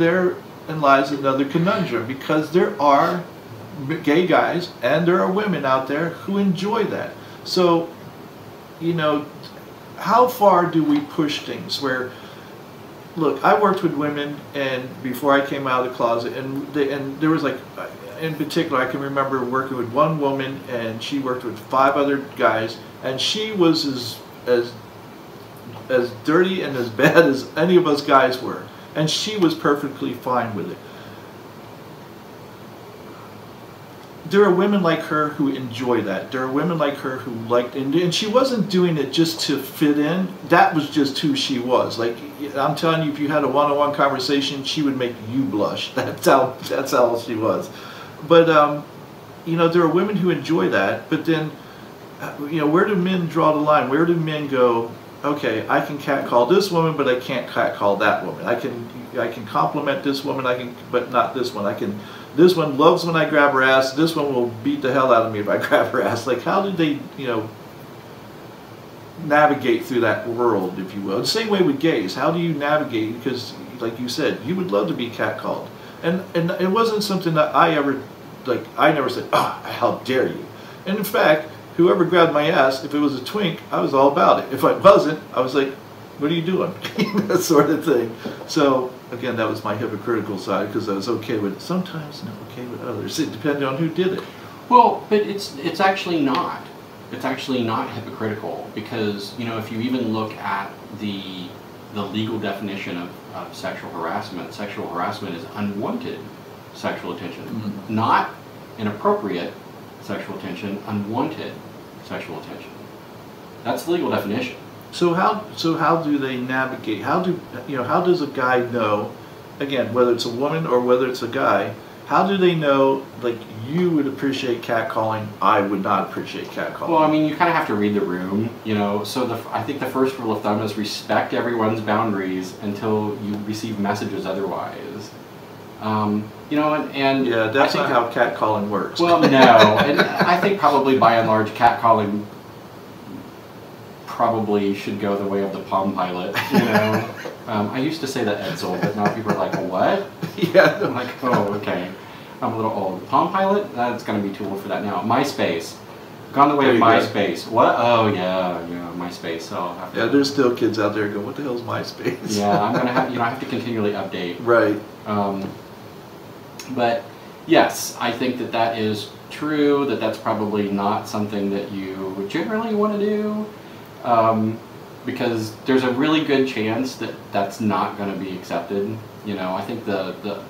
Speaker 2: therein lies another conundrum, because there are gay guys and there are women out there who enjoy that. So, you know, how far do we push things where, look, I worked with women and before I came out of the closet, and there was like, in particular, I can remember working with one woman and she worked with 5 other guys, and she was as dirty and as bad as any of us guys were, and she was perfectly fine with it. There are women like her who enjoy that. There are women like her who liked, and she wasn't doing it just to fit in. That was just who she was. Like, I'm telling you, if you had a one-on-one conversation, she would make you blush. That's how she was. But you know, there are women who enjoy that. But then, you know, where do men draw the line? Where do men go, okay, I can catcall this woman, but I can't catcall that woman. I can compliment this woman, but not this one. This one loves when I grab her ass. This one will beat the hell out of me if I grab her ass. Like, how did they, you know, navigate through that world, if you will? The same way with gays. How do you navigate? Because, like you said, you would love to be catcalled, and it wasn't something that I ever, like, I never said, "Ah, oh, how dare you!" And in fact, whoever grabbed my ass, if it was a twink, I was all about it. If it wasn't, I was like, what are you doing? That sort of thing. So, again, that was my hypocritical side, because I was okay with it. Sometimes not okay with others. It depended on who did it.
Speaker 3: Well, but it's actually not. It's actually not hypocritical, because, you know, if you even look at the legal definition of sexual harassment is unwanted sexual attention. Mm-hmm. Not inappropriate sexual attention, unwanted sexual attention. That's the legal definition.
Speaker 2: So how do they navigate? How does a guy know, again, whether it's a woman or whether it's a guy, how do they know, like, you would appreciate catcalling, I would not appreciate catcalling?
Speaker 3: Well, I mean, you kind of have to read the room, you know, so I think the first rule of thumb is respect everyone's boundaries until you receive messages otherwise. You know, and
Speaker 2: yeah, that's not how catcalling works.
Speaker 3: Well, no, and I think probably by and large catcalling probably should go the way of the Palm Pilot, you know. I used to say that Edsel, but now people are like, what?
Speaker 2: Yeah.
Speaker 3: I'm like, oh, okay. I'm a little old. Palm Pilot? That's going to be too old for that now. MySpace. Gone the way of MySpace. Go. What? Oh, yeah, MySpace. So
Speaker 2: yeah, there's still kids out there going, what the hell is MySpace?
Speaker 3: Yeah, I'm going to have, I have to continually update.
Speaker 2: Right.
Speaker 3: But yes, I think that is true, that's probably not something that you generally want to do. Because there's a really good chance that that's not going to be accepted. You know, I think the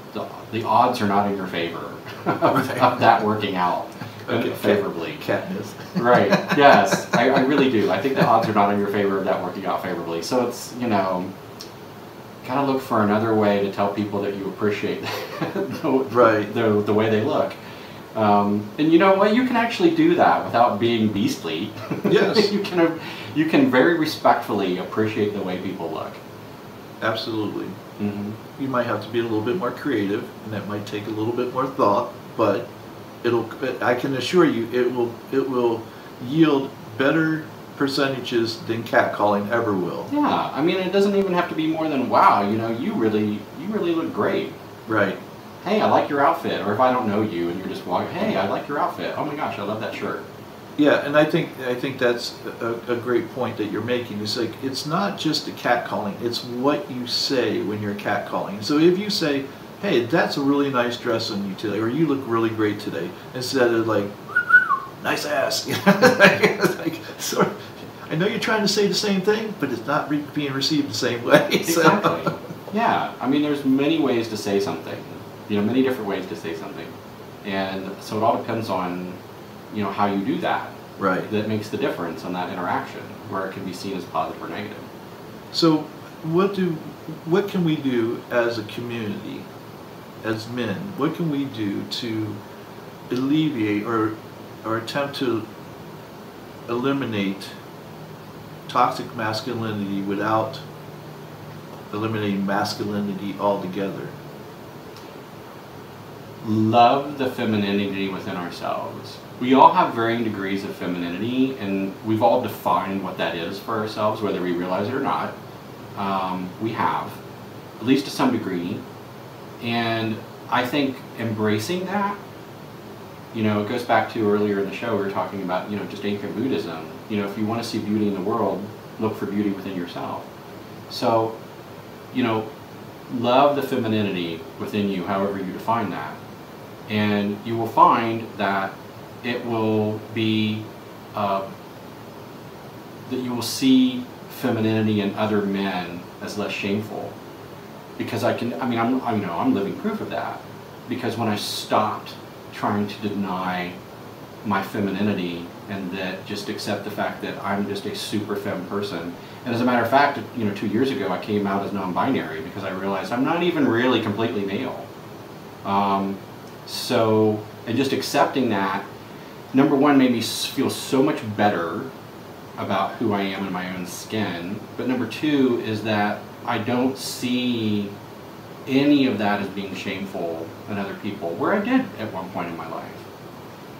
Speaker 3: odds are not in your favor of that working out favorably.
Speaker 2: Katniss.
Speaker 3: Right. Yes, I really do. I think the odds are not in your favor of that working out favorably. So it's, you know, gotta look for another way to tell people that you appreciate the way they look. And you know what? You can actually do that without being beastly.
Speaker 2: Yes.
Speaker 3: You can very respectfully appreciate the way people look.
Speaker 2: Absolutely.
Speaker 3: Mm-hmm.
Speaker 2: You might have to be a little bit more creative, and that might take a little bit more thought, but I can assure you it will yield better percentages than catcalling ever will.
Speaker 3: Yeah, I mean, it doesn't even have to be more than, wow, you know, you really look great.
Speaker 2: Right.
Speaker 3: Hey, I like your outfit. Or if I don't know you and you're just walking, hey, I like your outfit. Oh my gosh, I love that shirt.
Speaker 2: Yeah, and I think that's a great point that you're making. It's like, it's not just the catcalling, it's what you say when you're catcalling. So if you say, hey, that's a really nice dress on you today, or you look really great today, instead of like, nice ass. Like, sort of, I know you're trying to say the same thing, but it's not being received the same way.
Speaker 3: Exactly. Yeah, I mean, there's many ways to say something. You know, many different ways to say something. And so it all depends on, you know, how you do that.
Speaker 2: Right.
Speaker 3: That makes the difference on that interaction, where it can be seen as positive or negative.
Speaker 2: So what can we do as a community, as men? What can we do to alleviate or attempt to eliminate toxic masculinity without eliminating masculinity altogether?
Speaker 3: Love the femininity within ourselves. We all have varying degrees of femininity, and we've all defined what that is for ourselves, whether we realize it or not. We have, at least to some degree. And I think embracing that, you know, it goes back to earlier in the show, we were talking about, you know, just ancient Buddhism. You know, if you want to see beauty in the world, look for beauty within yourself. So, you know, love the femininity within you, however you define that. And you will find that it will be, that you will see femininity in other men as less shameful. Because I'm living proof of that. Because when I stopped trying to deny my femininity and that just accept the fact that I'm just a super femme person. And as a matter of fact, you know, 2 years ago I came out as non-binary because I realized I'm not even really completely male. And just accepting that, number one, made me feel so much better about who I am in my own skin. But number two is that I don't see any of that as being shameful in other people, where I did at one point in my life.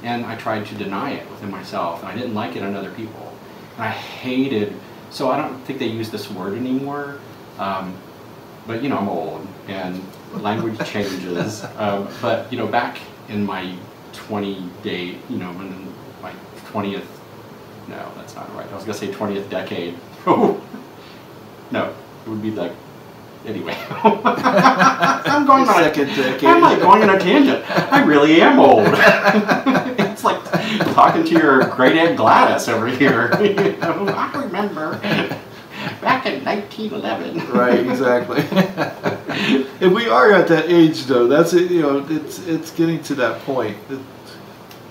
Speaker 3: And I tried to deny it within myself, and I didn't like it in other people. And I hated, so I don't think they use this word anymore, but you know, I'm old, and language changes. But you know, back in my 20-day, you know, in my 20th, no, that's not right. I was gonna say 20th decade. No, it would be like, anyway. I'm going on
Speaker 2: second decade.
Speaker 3: I'm like going on a tangent. I really am old. It's like talking to your great Aunt Gladys over here. You know, I remember back in 1911.
Speaker 2: Right, exactly. And we are at that age, though. That's it. You know, it's getting to that point.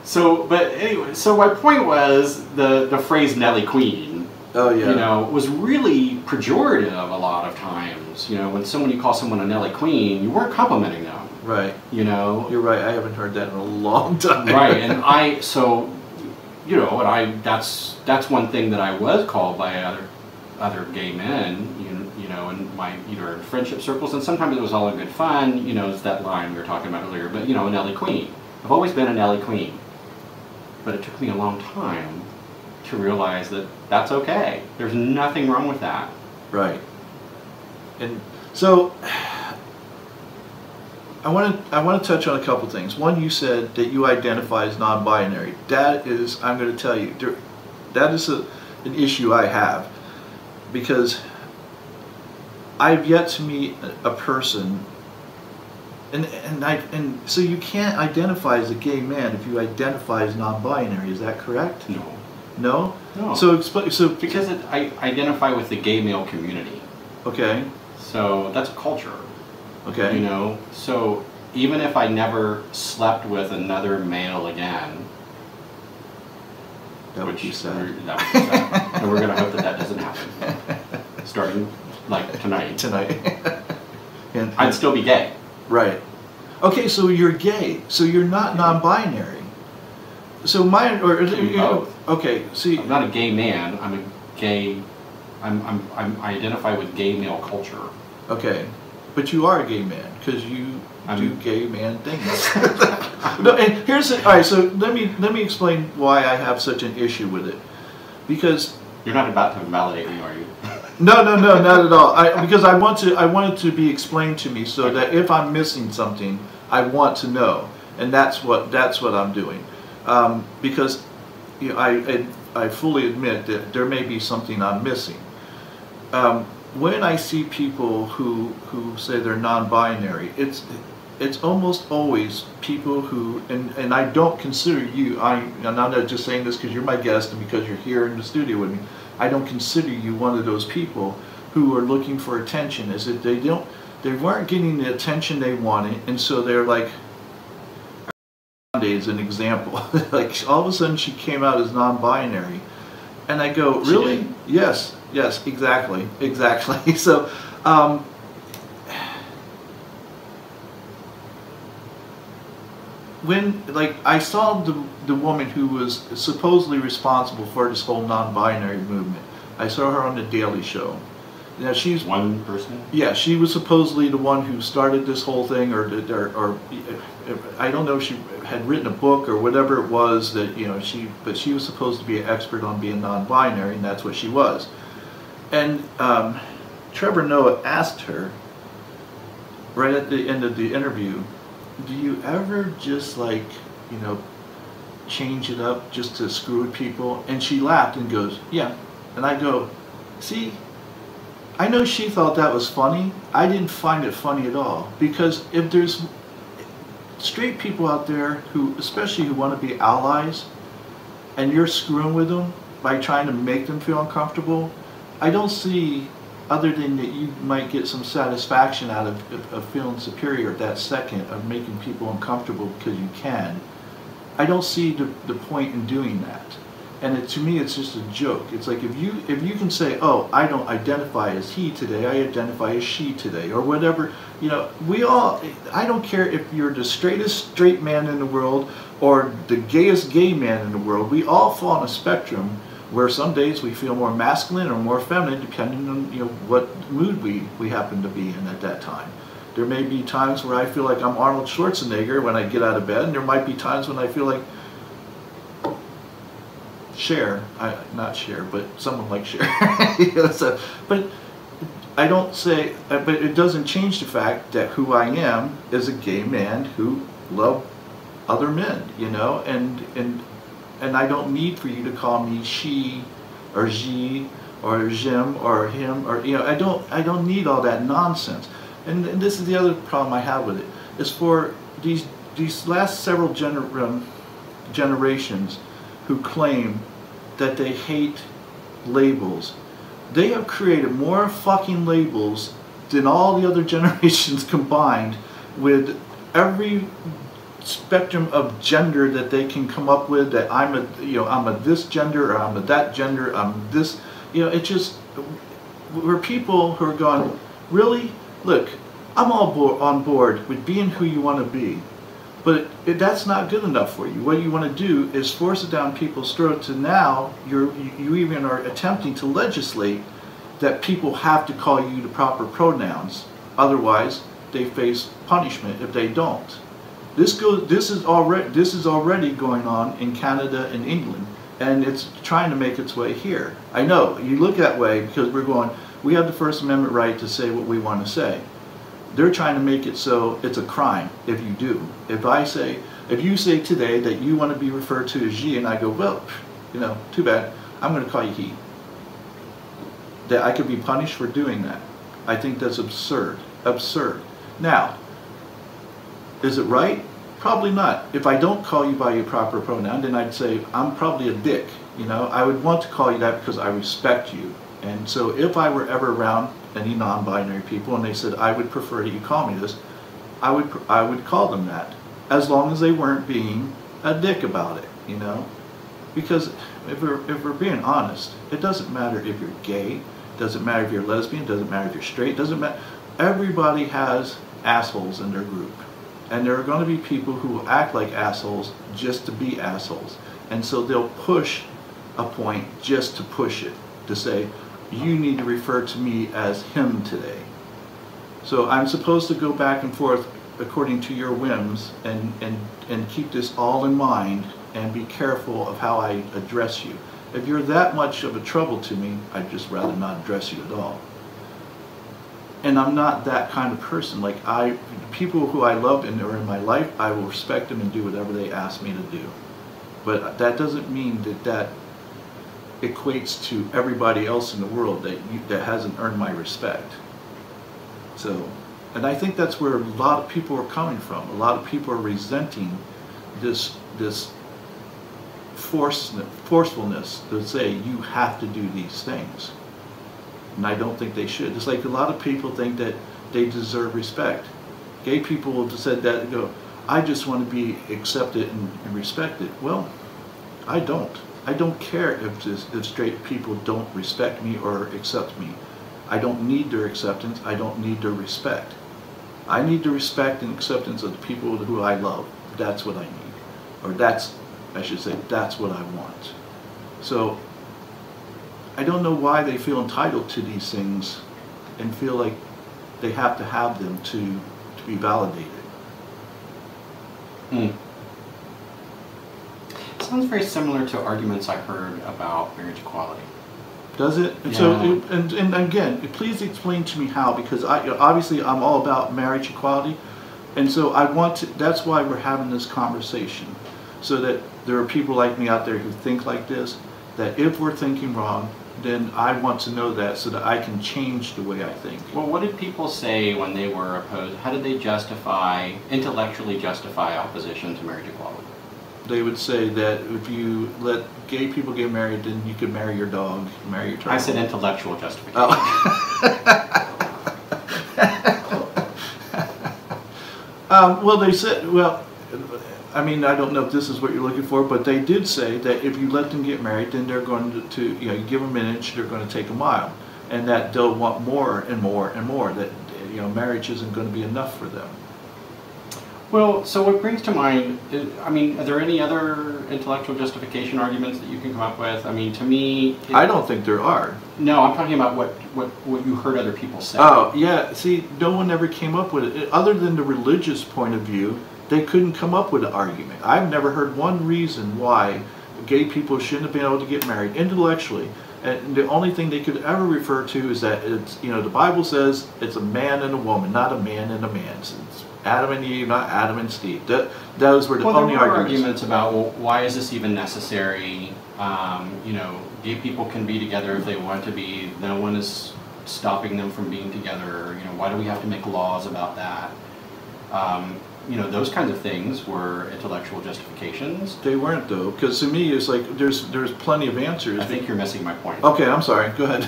Speaker 3: So, but anyway, so my point was the phrase Nelly Queen.
Speaker 2: Oh yeah.
Speaker 3: You know, was really pejorative a lot of times. You know, when you call someone a Nelly Queen, you weren't complimenting them.
Speaker 2: Right.
Speaker 3: You know.
Speaker 2: You're right. I haven't heard that in a long time.
Speaker 3: Right, and you know, and that's one thing that I was called by other gay men. You know, in my either friendship circles, and sometimes it was all in good fun. You know, it's that line we were talking about earlier. But you know, a Nelly Queen. I've always been a Nelly Queen, but it took me a long time to realize that that's okay. There's nothing wrong with that.
Speaker 2: Right. And so I want to touch on a couple things. One, you said that you identify as non-binary. That is, I'm going to tell you, that is an issue I have, because I've yet to meet a person, and so you can't identify as a gay man if you identify as non-binary. Is that correct?
Speaker 3: No.
Speaker 2: No?
Speaker 3: No.
Speaker 2: So explain. So
Speaker 3: because I identify with the gay male community.
Speaker 2: Okay.
Speaker 3: So that's a culture.
Speaker 2: Okay.
Speaker 3: You know. So even if I never slept with another male again,
Speaker 2: that would be sad.
Speaker 3: And we're gonna hope that doesn't happen. Starting like tonight.
Speaker 2: Tonight. and
Speaker 3: I'd still be gay.
Speaker 2: Right. Okay. So you're gay. So you're not non-binary. So okay. See,
Speaker 3: I'm not a gay man. I'm a gay. I identify with gay male culture.
Speaker 2: Okay, but you are a gay man because you do gay man things. No, and all right. So let me explain why I have such an issue with it. Because
Speaker 3: you're not about to invalidate me, are you?
Speaker 2: No, not at all. Because I want it to be explained to me so that if I'm missing something, I want to know, and that's what I'm doing. Because you know, I fully admit that there may be something I'm missing. When I see people who say they're non-binary, it's almost always people who, and I don't consider you, and I'm not just saying this because you're my guest and because you're here in the studio with me, I don't consider you one of those people who are looking for attention. Is that they weren't getting the attention they wanted, and so they're like, is an example. Like all of a sudden she came out as non-binary, and I go, really? Yes, exactly. So when like I saw the woman who was supposedly responsible for this whole non-binary movement, I saw her on the Daily Show. Now she's
Speaker 3: one person.
Speaker 2: Yeah, she was supposedly the one who started this whole thing, or I don't know if she had written a book or whatever it was that but she was supposed to be an expert on being non-binary, and that's what she was. And Trevor Noah asked her right at the end of the interview, "Do you ever just change it up just to screw with people?" And she laughed and goes, "Yeah." And I go, "See, I know she thought that was funny. I didn't find it funny at all, because if there's straight people out there who, especially who want to be allies, and you're screwing with them by trying to make them feel uncomfortable, I don't see, other than that you might get some satisfaction out of feeling superior at that second of making people uncomfortable because you can. I don't see the point in doing that. And to me, it's just a joke. It's like if you can say, "Oh, I don't identify as he today, I identify as she today," or whatever. We all, I don't care if you're the straightest straight man in the world or the gayest gay man in the world. We all fall on a spectrum where some days we feel more masculine or more feminine, depending on what mood we happen to be in at that time. There may be times where I feel like I'm Arnold Schwarzenegger when I get out of bed, and there might be times when I feel like Cher, not Cher, but someone like Cher. But I don't say, but it doesn't change the fact that who I am is a gay man who loves other men, and I don't need for you to call me she, or she, or Jim, or him, or I don't need all that nonsense. And this is the other problem I have with it, is for these last several generations who claim that they hate labels. They have created more fucking labels than all the other generations combined, with every spectrum of gender that they can come up with, that I'm a this gender, or I'm a that gender, I'm this, it just, we're people who are going, really? Look, I'm all on board with being who you want to be, but that's not good enough for you. What you want to do is force it down people's throats, and now you even are attempting to legislate that people have to call you the proper pronouns, otherwise they face punishment if they don't. This is already going on in Canada and England, and it's trying to make its way here. I know you look that way because we have the First Amendment right to say what we want to say. They're trying to make it so it's a crime if you do. If you say today that you want to be referred to as ye, and I go, well, too bad, I'm going to call you he. That I could be punished for doing that. I think that's absurd. Absurd. Now, is it right? Probably not. If I don't call you by your proper pronoun, then I'd say I'm probably a dick. I would want to call you that because I respect you. And so if I were ever around any non-binary people and they said, "I would prefer that you call me this," I would call them that, as long as they weren't being a dick about it, Because if we're being honest, it doesn't matter if you're gay, it doesn't matter if you're lesbian, it doesn't matter if you're straight, it doesn't matter. Everybody has assholes in their group. And there are going to be people who will act like assholes just to be assholes. And so they'll push a point just to push it, to say, you need to refer to me as him today. So I'm supposed to go back and forth according to your whims and keep this all in mind and be careful of how I address you. If you're that much of a trouble to me, I'd just rather not address you at all. And I'm not that kind of person. People who I love and are in my life, I will respect them and do whatever they ask me to do. But that doesn't mean that equates to everybody else in the world that hasn't earned my respect. So, and I think that's where a lot of people are coming from. A lot of people are resenting this forcefulness to say you have to do these things. And I don't think they should. It's like a lot of people think that they deserve respect. Gay people have said that and go, I just want to be accepted and respected. Well, I don't. I don't care if straight people don't respect me or accept me. I don't need their acceptance. I don't need their respect. I need the respect and acceptance of the people who I love. That's what I need. Or that's what I want. So I don't know why they feel entitled to these things and feel like they have to have them to be validated.
Speaker 3: Sounds very similar to arguments I heard about marriage equality.
Speaker 2: Does it? And
Speaker 3: yeah.
Speaker 2: so, and again, please explain to me how, because obviously I'm all about marriage equality, and so I want to, that's why we're having this conversation, so that there are people like me out there who think like this, that if we're thinking wrong, then I want to know that so that I can change the way I think.
Speaker 3: Well, what did people say when they were opposed? How did they intellectually justify opposition to marriage equality?
Speaker 2: They would say that if you let gay people get married, then you could marry your dog, marry your turtle.
Speaker 3: I said intellectual justification.
Speaker 2: Well, they said, well, I mean, I don't know if this is what you're looking for, but they did say that if you let them get married, then they're going to you know, you give them an inch, they're going to take a mile, and that they'll want more and more and more. That, you know, marriage isn't going to be enough for them.
Speaker 3: Well, so what brings to mind, I mean, are there any other intellectual justification arguments that you can come up with? I mean, to me...
Speaker 2: I don't think there are.
Speaker 3: No, I'm talking about what you heard other people say.
Speaker 2: Oh, yeah. See, no one ever came up with it. Other than the religious point of view, they couldn't come up with an argument. I've never heard one reason why gay people shouldn't have been able to get married intellectually. And the only thing they could ever refer to is that it's, you know, the Bible says it's a man and a woman, not a man and a man. It's Adam and Eve, not Adam and Steve. Those were the only
Speaker 3: arguments about, well, why is this even necessary? You know, gay people can be together if they want to be. No one is stopping them from being together. You know, why do we have to make laws about that? You know, those kinds of things were intellectual justifications.
Speaker 2: They weren't, though, because to me it's like there's plenty of answers.
Speaker 3: I think you're missing my point.
Speaker 2: Okay, I'm sorry. Go ahead.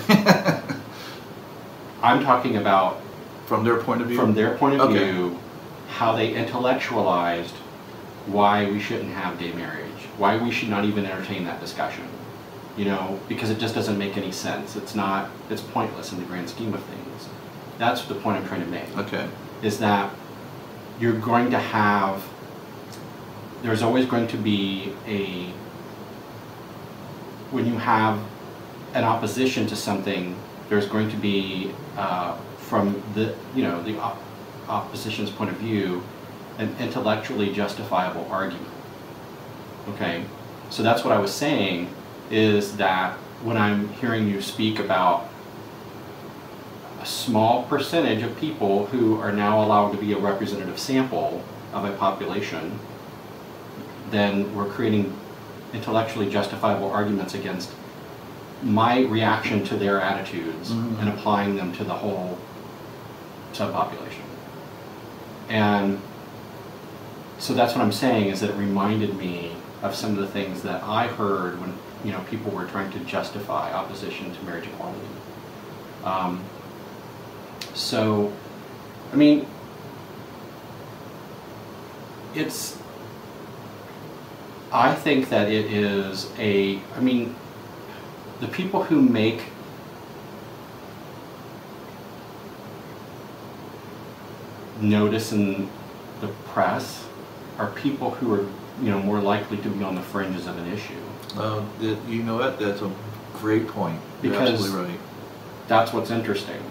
Speaker 3: I'm talking about
Speaker 2: from their point of view.
Speaker 3: From their point of view, how they intellectualized why we shouldn't have gay marriage, why we should not even entertain that discussion. You know, because it just doesn't make any sense. It's pointless in the grand scheme of things. That's the point I'm trying to make.
Speaker 2: Okay.
Speaker 3: Is that you're going to have, there's always going to be when you have an opposition to something, there's going to be, from the, you know, the opposition's point of view, an intellectually justifiable argument. Okay? So that's what I was saying, is that when I'm hearing you speak about a small percentage of people who are now allowed to be a representative sample of a population, then we're creating intellectually justifiable arguments against my reaction to their attitudes and applying them to the whole subpopulation. And so that's what I'm saying, is that it reminded me of some of the things that I heard when, you know, people were trying to justify opposition to marriage equality. So, I mean, I think that it is I mean, the people who make notice in the press are people who are, you know, more likely to be on the fringes of an issue.
Speaker 2: You know what? That's a great point. You're absolutely right.
Speaker 3: That's what's interesting.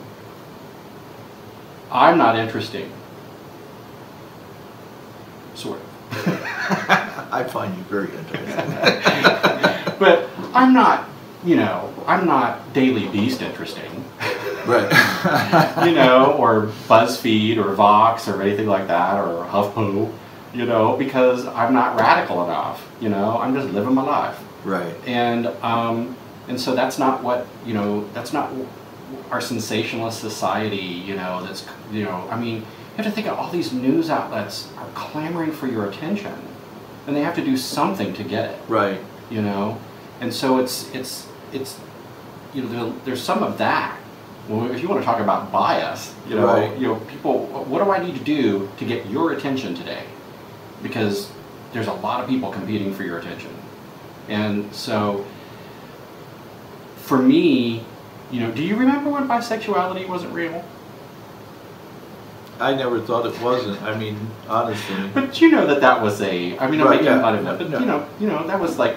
Speaker 3: I'm not interesting. Sort of.
Speaker 2: I find you very interesting.
Speaker 3: But I'm not, you know, I'm not Daily Beast interesting.
Speaker 2: Right.
Speaker 3: You know, or BuzzFeed or Vox or anything like that, or HuffPo, you know, because I'm not radical enough, you know, I'm just living my life.
Speaker 2: Right.
Speaker 3: And so that's not what, you know, that's not our sensationalist society, you know, that's, you know, I mean, you have to think of all these news outlets are clamoring for your attention, and they have to do something to get it. Right. You know, and so it's you know, there's some of that. Well, if you want to talk about bias, you know,
Speaker 2: right.
Speaker 3: You know, people, what do I need to do to get your attention today? Because there's a lot of people competing for your attention. And so, for me, you know, do you remember when bisexuality wasn't real?
Speaker 2: I never thought it wasn't. I mean, honestly.
Speaker 3: But you know that was a. I mean, I'm
Speaker 2: right,
Speaker 3: making
Speaker 2: yeah.
Speaker 3: fun of that, but you know, that was like,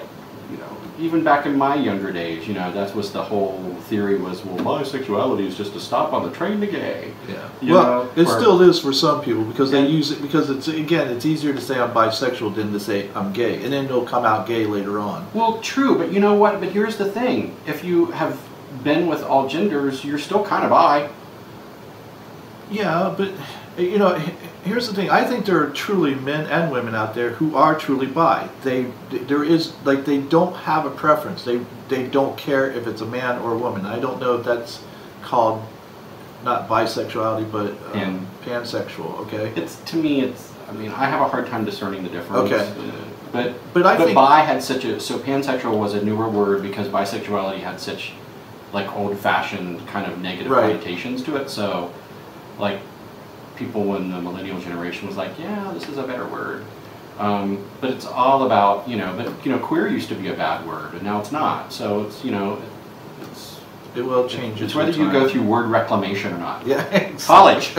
Speaker 3: you know, even back in my younger days, you know, that was the whole theory was, well, bisexuality is just a stop on the train to gay.
Speaker 2: Yeah.
Speaker 3: You
Speaker 2: Well,
Speaker 3: know,
Speaker 2: it
Speaker 3: or-
Speaker 2: still is for some people because they
Speaker 3: Yeah.
Speaker 2: use it because it's again it's easier to say I'm bisexual than to say I'm gay, and then they'll come out gay later on.
Speaker 3: Well, true, but you know what? But here's the thing: if you have been with all genders, you're still kind of bi.
Speaker 2: Yeah, but you know, here's the thing. I think there are truly men and women out there who are truly bi. There is like they don't have a preference. They don't care if it's a man or a woman. I don't know if that's called not bisexuality, but pansexual. Okay.
Speaker 3: It's to me, it's. I mean, I have a hard time discerning the difference.
Speaker 2: Okay.
Speaker 3: But
Speaker 2: I think
Speaker 3: bi had such a pansexual was a newer word because bisexuality had such like old-fashioned kind of negative
Speaker 2: Right.
Speaker 3: connotations to it. So, like people when the millennial generation was like, yeah, this is a better word. But it's all about queer used to be a bad word and now it's not. So it's
Speaker 2: it will change.
Speaker 3: It's whether you go through word reclamation or not.
Speaker 2: Yeah. Exactly.
Speaker 3: College.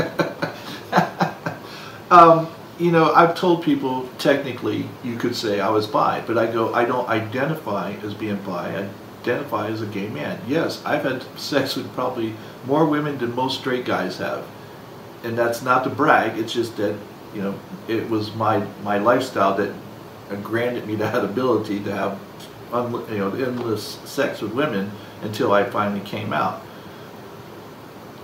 Speaker 2: You know, I've told people technically you could say I was bi, but I don't identify as being bi. I identify as a gay man. Yes, I've had sex with probably more women than most straight guys have, and that's not to brag. It's just that it was my lifestyle that granted me that ability to have endless sex with women until I finally came out.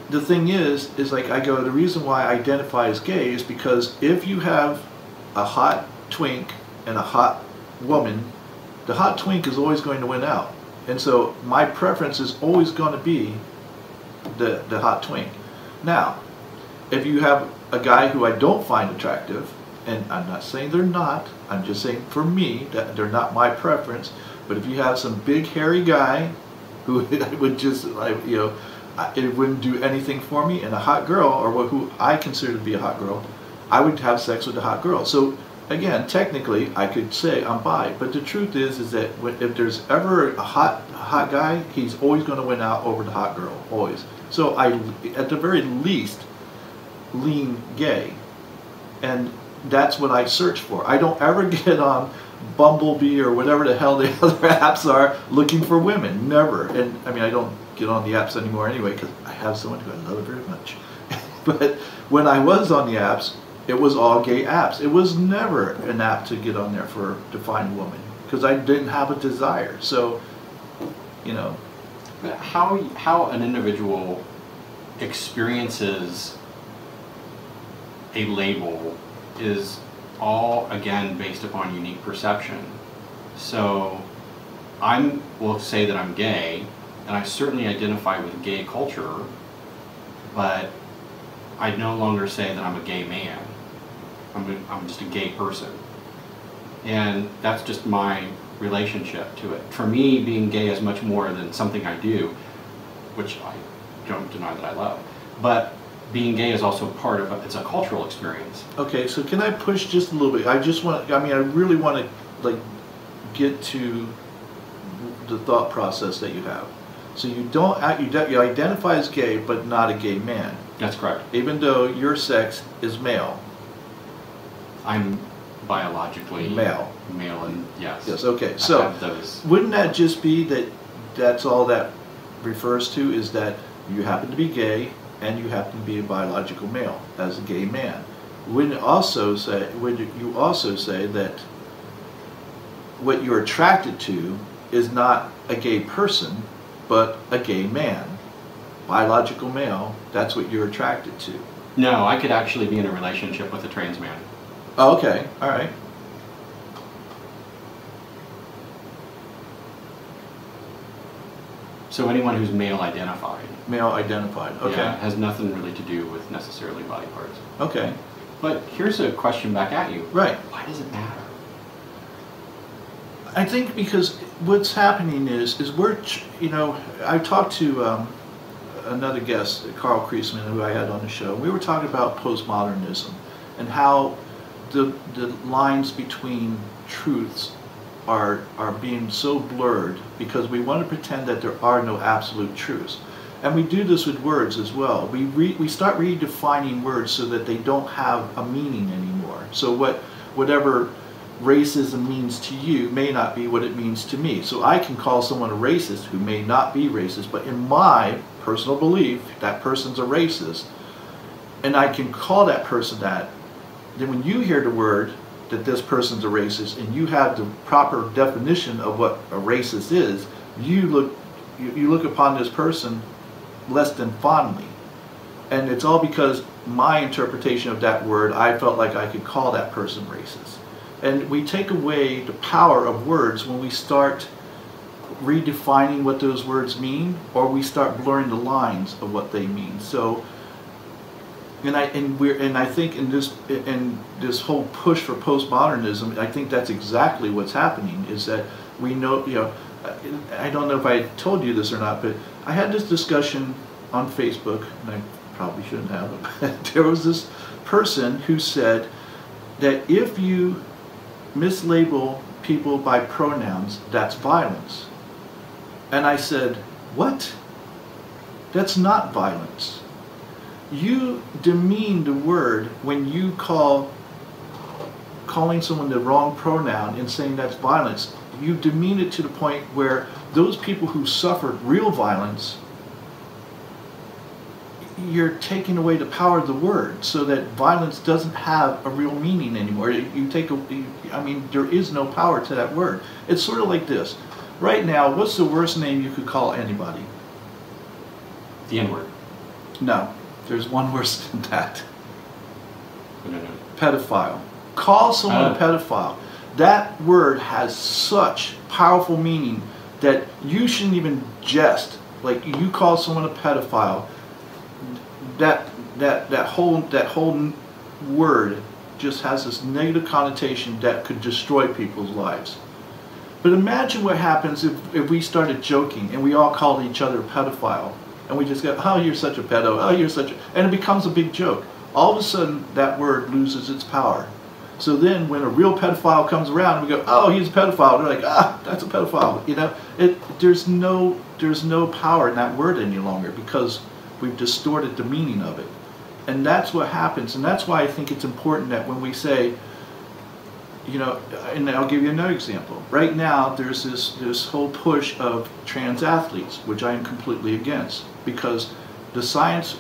Speaker 2: The thing is like the reason why I identify as gay is because if you have a hot twink and a hot woman, the hot twink is always going to win out. And so my preference is always going to be the hot twink. Now, if you have a guy who I don't find attractive, and I'm not saying they're not, I'm just saying for me that they're not my preference, but if you have some big hairy guy who would just it wouldn't do anything for me, and a hot girl, or who I consider to be a hot girl, I would have sex with a hot girl. So again, technically, I could say I'm bi, but the truth is that if there's ever a hot guy, he's always going to win out over the hot girl, always. So I, at the very least, lean gay, and that's what I search for. I don't ever get on Bumblebee or whatever the hell the other apps are looking for women. Never. And I mean, I don't get on the apps anymore anyway because I have someone who I love very much. But when I was on the apps, it was all gay apps. It was never an app to get on there to find a woman because I didn't have a desire. So,
Speaker 3: How an individual experiences a label is all, again, based upon unique perception. So will say that I'm gay, and I certainly identify with gay culture, but I no longer say that I'm a gay man. I'm just a gay person. And that's just my relationship to it. For me, being gay is much more than something I do, which I don't deny that I love. But being gay is also part of it's a cultural experience.
Speaker 2: Okay, so can I push just a little bit? I really want to get to the thought process that you have. So you identify as gay, but not a gay man.
Speaker 3: That's correct.
Speaker 2: Even though your sex is male.
Speaker 3: I'm biologically
Speaker 2: male.
Speaker 3: Male, and yes.
Speaker 2: Yes. Okay.
Speaker 3: I
Speaker 2: So
Speaker 3: have those.
Speaker 2: wouldn't that just be that? That's all that refers to is that you happen to be gay and you happen to be a biological male as a gay man. Would you also say that what you're attracted to is not a gay person, but a gay man, biological male? That's what you're attracted to.
Speaker 3: No, I could actually be in a relationship with a trans man.
Speaker 2: Oh, okay. All right.
Speaker 3: So anyone who's male identified.
Speaker 2: Male identified. Okay.
Speaker 3: Yeah, has nothing really to do with necessarily body parts.
Speaker 2: Okay.
Speaker 3: But here's a question back at you.
Speaker 2: Right.
Speaker 3: Why does it matter?
Speaker 2: I think because what's happening is I talked to another guest, Carl Kreisman, who I had on the show. We were talking about postmodernism and how the lines between truths are being so blurred because we want to pretend that there are no absolute truths. And we do this with words as well. We start redefining words so that they don't have a meaning anymore. So whatever racism means to you may not be what it means to me. So I can call someone a racist who may not be racist, but in my personal belief, that person's a racist, and I can call that person that. Then when you hear the word that this person's a racist and you have the proper definition of what a racist is, you look upon this person less than fondly. And it's all because my interpretation of that word, I felt like I could call that person racist. And we take away the power of words when we start redefining what those words mean, or we start blurring the lines of what they mean. So, and I think in this whole push for postmodernism, I think that's exactly what's happening. Is that we know, I don't know if I told you this or not, but I had this discussion on Facebook, and I probably shouldn't have, but there was this person who said that if you mislabel people by pronouns, that's violence. And I said, what? That's not violence. You demean the word when you calling someone the wrong pronoun and saying that's violence. You demean it to the point where those people who suffered real violence, you're taking away the power of the word, so that violence doesn't have a real meaning anymore. I mean, there is no power to that word. It's sort of like this. Right now, what's the worst name you could call anybody?
Speaker 3: The N-word.
Speaker 2: No, there's one worse than that.
Speaker 3: No.
Speaker 2: Pedophile. Call someone a pedophile. That word has such powerful meaning that you shouldn't even jest. Like, you call someone a pedophile, that whole word just has this negative connotation that could destroy people's lives. But imagine what happens if we started joking and we all called each other a pedophile, and we just go, oh, you're such a pedo, oh, you're such a, and it becomes a big joke. All of a sudden, that word loses its power. So then when a real pedophile comes around, we go, oh, he's a pedophile. They're like, ah, that's a pedophile. You know, there's no power in that word any longer, because we've distorted the meaning of it. And that's what happens. And that's why I think it's important that when we say, you know, and I'll give you another example. Right now, there's this whole push of trans athletes, which I am completely against, because the science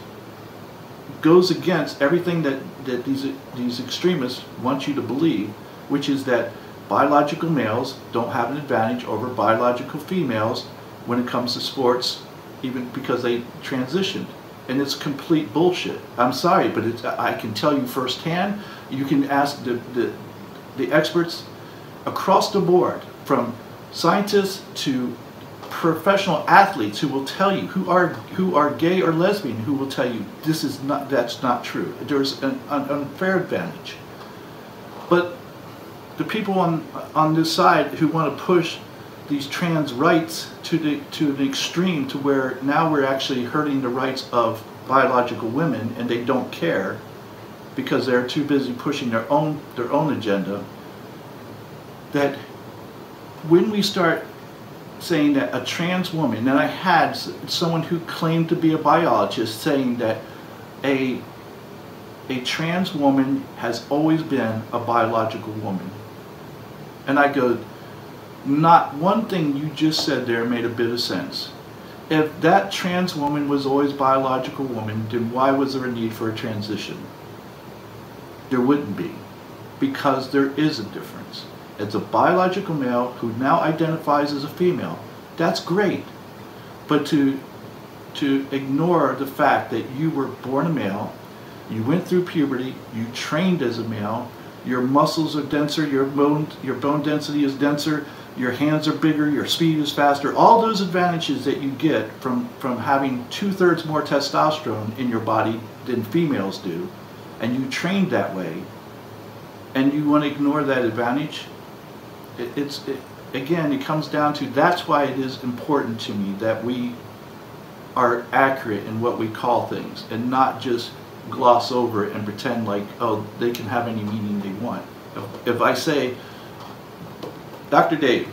Speaker 2: goes against everything that these extremists want you to believe, which is that biological males don't have an advantage over biological females when it comes to sports, even because they transitioned. And it's complete bullshit. I'm sorry, but I can tell you firsthand. You can ask the experts across the board, from scientists to professional athletes, who will tell you, who are gay or lesbian, who will tell you that's not true. There's an unfair advantage. But the people on this side who want to push these trans rights to the extreme, to where now we're actually hurting the rights of biological women, and they don't care because they're too busy pushing their own agenda, that when we start saying that a trans woman, and I had someone who claimed to be a biologist saying that a trans woman has always been a biological woman. And I go, not one thing you just said there made a bit of sense. If that trans woman was always a biological woman, then why was there a need for a transition? There wouldn't be, because there is a difference. It's a biological male who now identifies as a female. That's great. But to ignore the fact that you were born a male, you went through puberty, you trained as a male, your muscles are denser, your bone density is denser, your hands are bigger, your speed is faster, all those advantages that you get from having 2/3 more testosterone in your body than females do, and you trained that way, and you want to ignore that advantage. Again, it comes down to, that's why it is important to me that we are accurate in what we call things, and not just gloss over it and pretend like, oh, they can have any meaning they want. If I say, Dr. Dave,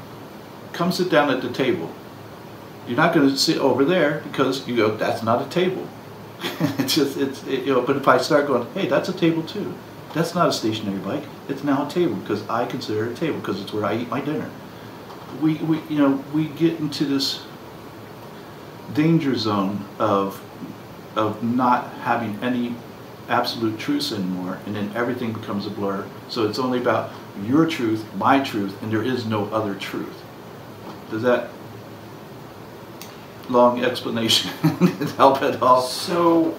Speaker 2: come sit down at the table, you're not going to sit over there, because you go, that's not a table. But if I start going, hey, that's a table too, that's not a stationary bike, It's now a table because I consider it a table because it's where I eat my dinner. We get into this danger zone of not having any absolute truths anymore, and then everything becomes a blur. So it's only about your truth, my truth, and there is no other truth. Does that long explanation help at all?
Speaker 3: So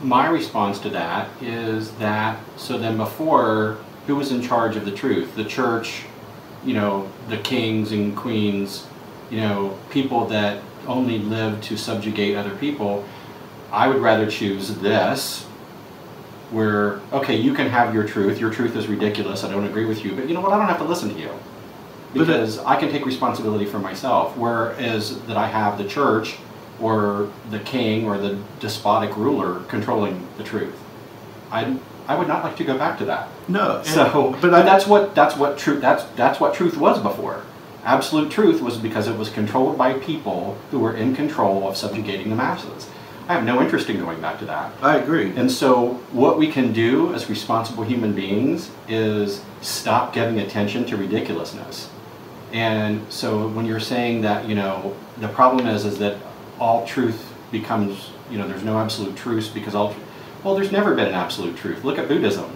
Speaker 3: my response to that is that, so then before, who was in charge of the truth? The church, the kings and queens, people that only live to subjugate other people. I would rather choose this, where, okay, you can have your truth is ridiculous, I don't agree with you, but you know what, I don't have to listen to you. Because I can take responsibility for myself, whereas that I have the church or the king or the despotic ruler controlling the truth. I would not like to go back to that.
Speaker 2: No.
Speaker 3: But that's what truth was before. Absolute truth was because it was controlled by people who were in control of subjugating the masses. I have no interest in going back to that.
Speaker 2: I agree.
Speaker 3: And so what we can do as responsible human beings is stop giving attention to ridiculousness. And so when you're saying that, the problem is that all truth becomes, there's no absolute truth because well, there's never been an absolute truth. Look at Buddhism.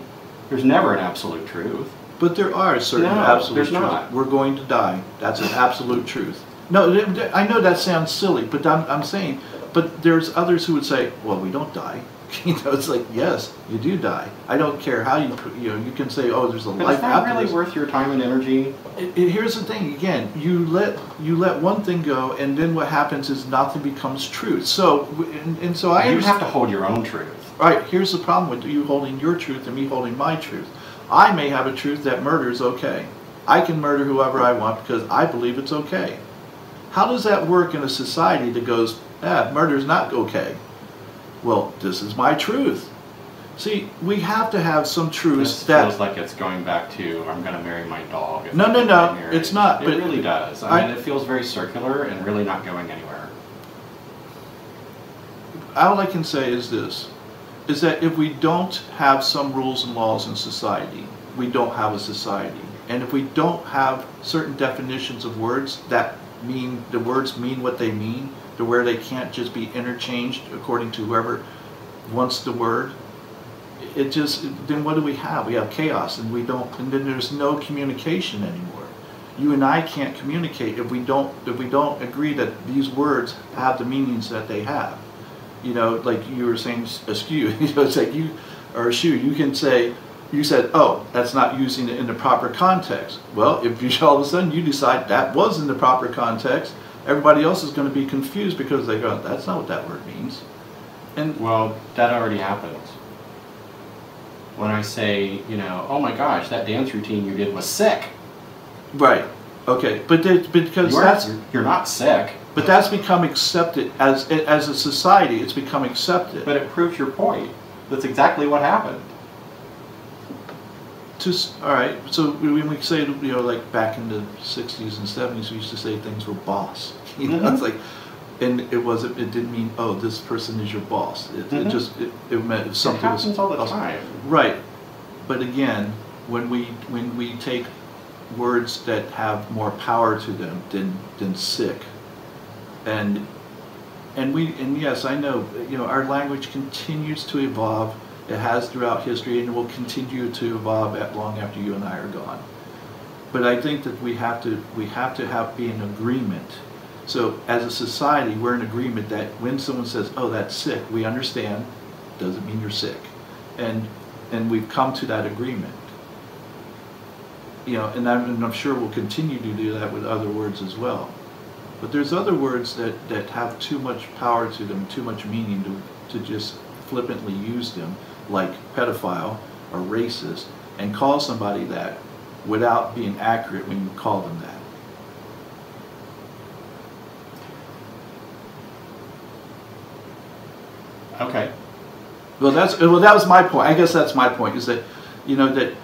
Speaker 3: There's never an absolute truth.
Speaker 2: But there are certain absolute
Speaker 3: there's
Speaker 2: truths.
Speaker 3: not.
Speaker 2: We're going to die. That's an absolute truth. No, I know that sounds silly, but I'm saying, but there's others who would say, well, we don't die. It's like, yes, you do die. I don't care how you can say, oh, there's a life after this.
Speaker 3: But is that really worth your time and energy?
Speaker 2: Here's the thing, again, you let one thing go, and then what happens is nothing becomes truth. So, so I
Speaker 3: You have to hold your own truth.
Speaker 2: Right, here's the problem with you holding your truth and me holding my truth. I may have a truth that murder is okay. I can murder whoever I want because I believe it's okay. How does that work in a society that goes, murder is not okay? Well, this is my truth. See, we have to have some truths
Speaker 3: that feels like it's going back to I'm going to marry my dog.
Speaker 2: No, it's not.
Speaker 3: It really does. I mean, it feels very circular and really not going anywhere.
Speaker 2: All I can say is this, is that if we don't have some rules and laws in society, we don't have a society. And if we don't have certain definitions of words that mean, the words mean what they mean, to where they can't just be interchanged according to whoever wants the word, then what do we have? We have chaos, and and then there's no communication anymore. You and I can't communicate if we don't agree that these words have the meanings that they have. Like you were saying, askew. It's like or a shoe. You can say, you said, oh, that's not using it in the proper context. Well, if you all of a sudden you decide that was in the proper context, everybody else is going to be confused because they go, that's not what that word means. And
Speaker 3: well, that already happens. When I say, oh my gosh, that dance routine you did was sick.
Speaker 2: Right. Okay. But because
Speaker 3: you're not sick.
Speaker 2: But that's become accepted as a society. It's become accepted.
Speaker 3: But it proves your point. That's exactly what happened.
Speaker 2: All right. So when we say, like back in the 60s and 70s, we used to say things were boss. It's like, and it didn't mean, oh, this person is your boss. It meant something.
Speaker 3: It happens all the time.
Speaker 2: Right. But again, when we take words that have more power to them than sick, and yes, I know, our language continues to evolve. It has throughout history, and it will continue to evolve long after you and I are gone. But I think that we have to be in agreement. So as a society, we're in agreement that when someone says, "Oh, that's sick," we understand. Doesn't mean you're sick, and we've come to that agreement. And I'm sure we'll continue to do that with other words as well. But there's other words that have too much power to them, too much meaning to just flippantly use them, like pedophile or racist, and call somebody that without being accurate when you call them that.
Speaker 3: Okay.
Speaker 2: Well, that was my point. I guess that's my point, is that that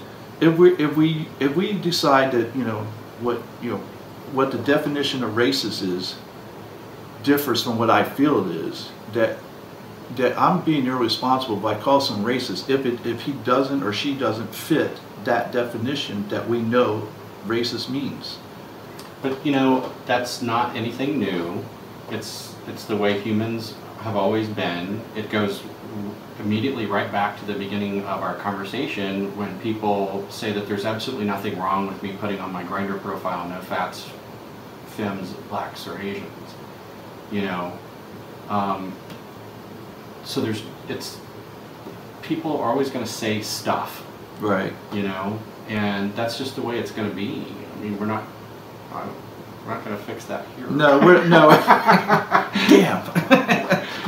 Speaker 2: if we decide that what the definition of racist is differs from what I feel it is, that that I'm being irresponsible by calling someone racist if he doesn't or she doesn't fit that definition that we know racist means.
Speaker 3: But you know, that's not anything new. It's the way humans have always been. It goes immediately right back to the beginning of our conversation when people say that there's absolutely nothing wrong with me putting on my Grindr profile no fats, femmes, blacks, or Asians. You know, so people are always going to say stuff,
Speaker 2: right?
Speaker 3: You know, and that's just the way it's going to be. I mean, we're not going to fix that here.
Speaker 2: No, no. Damn.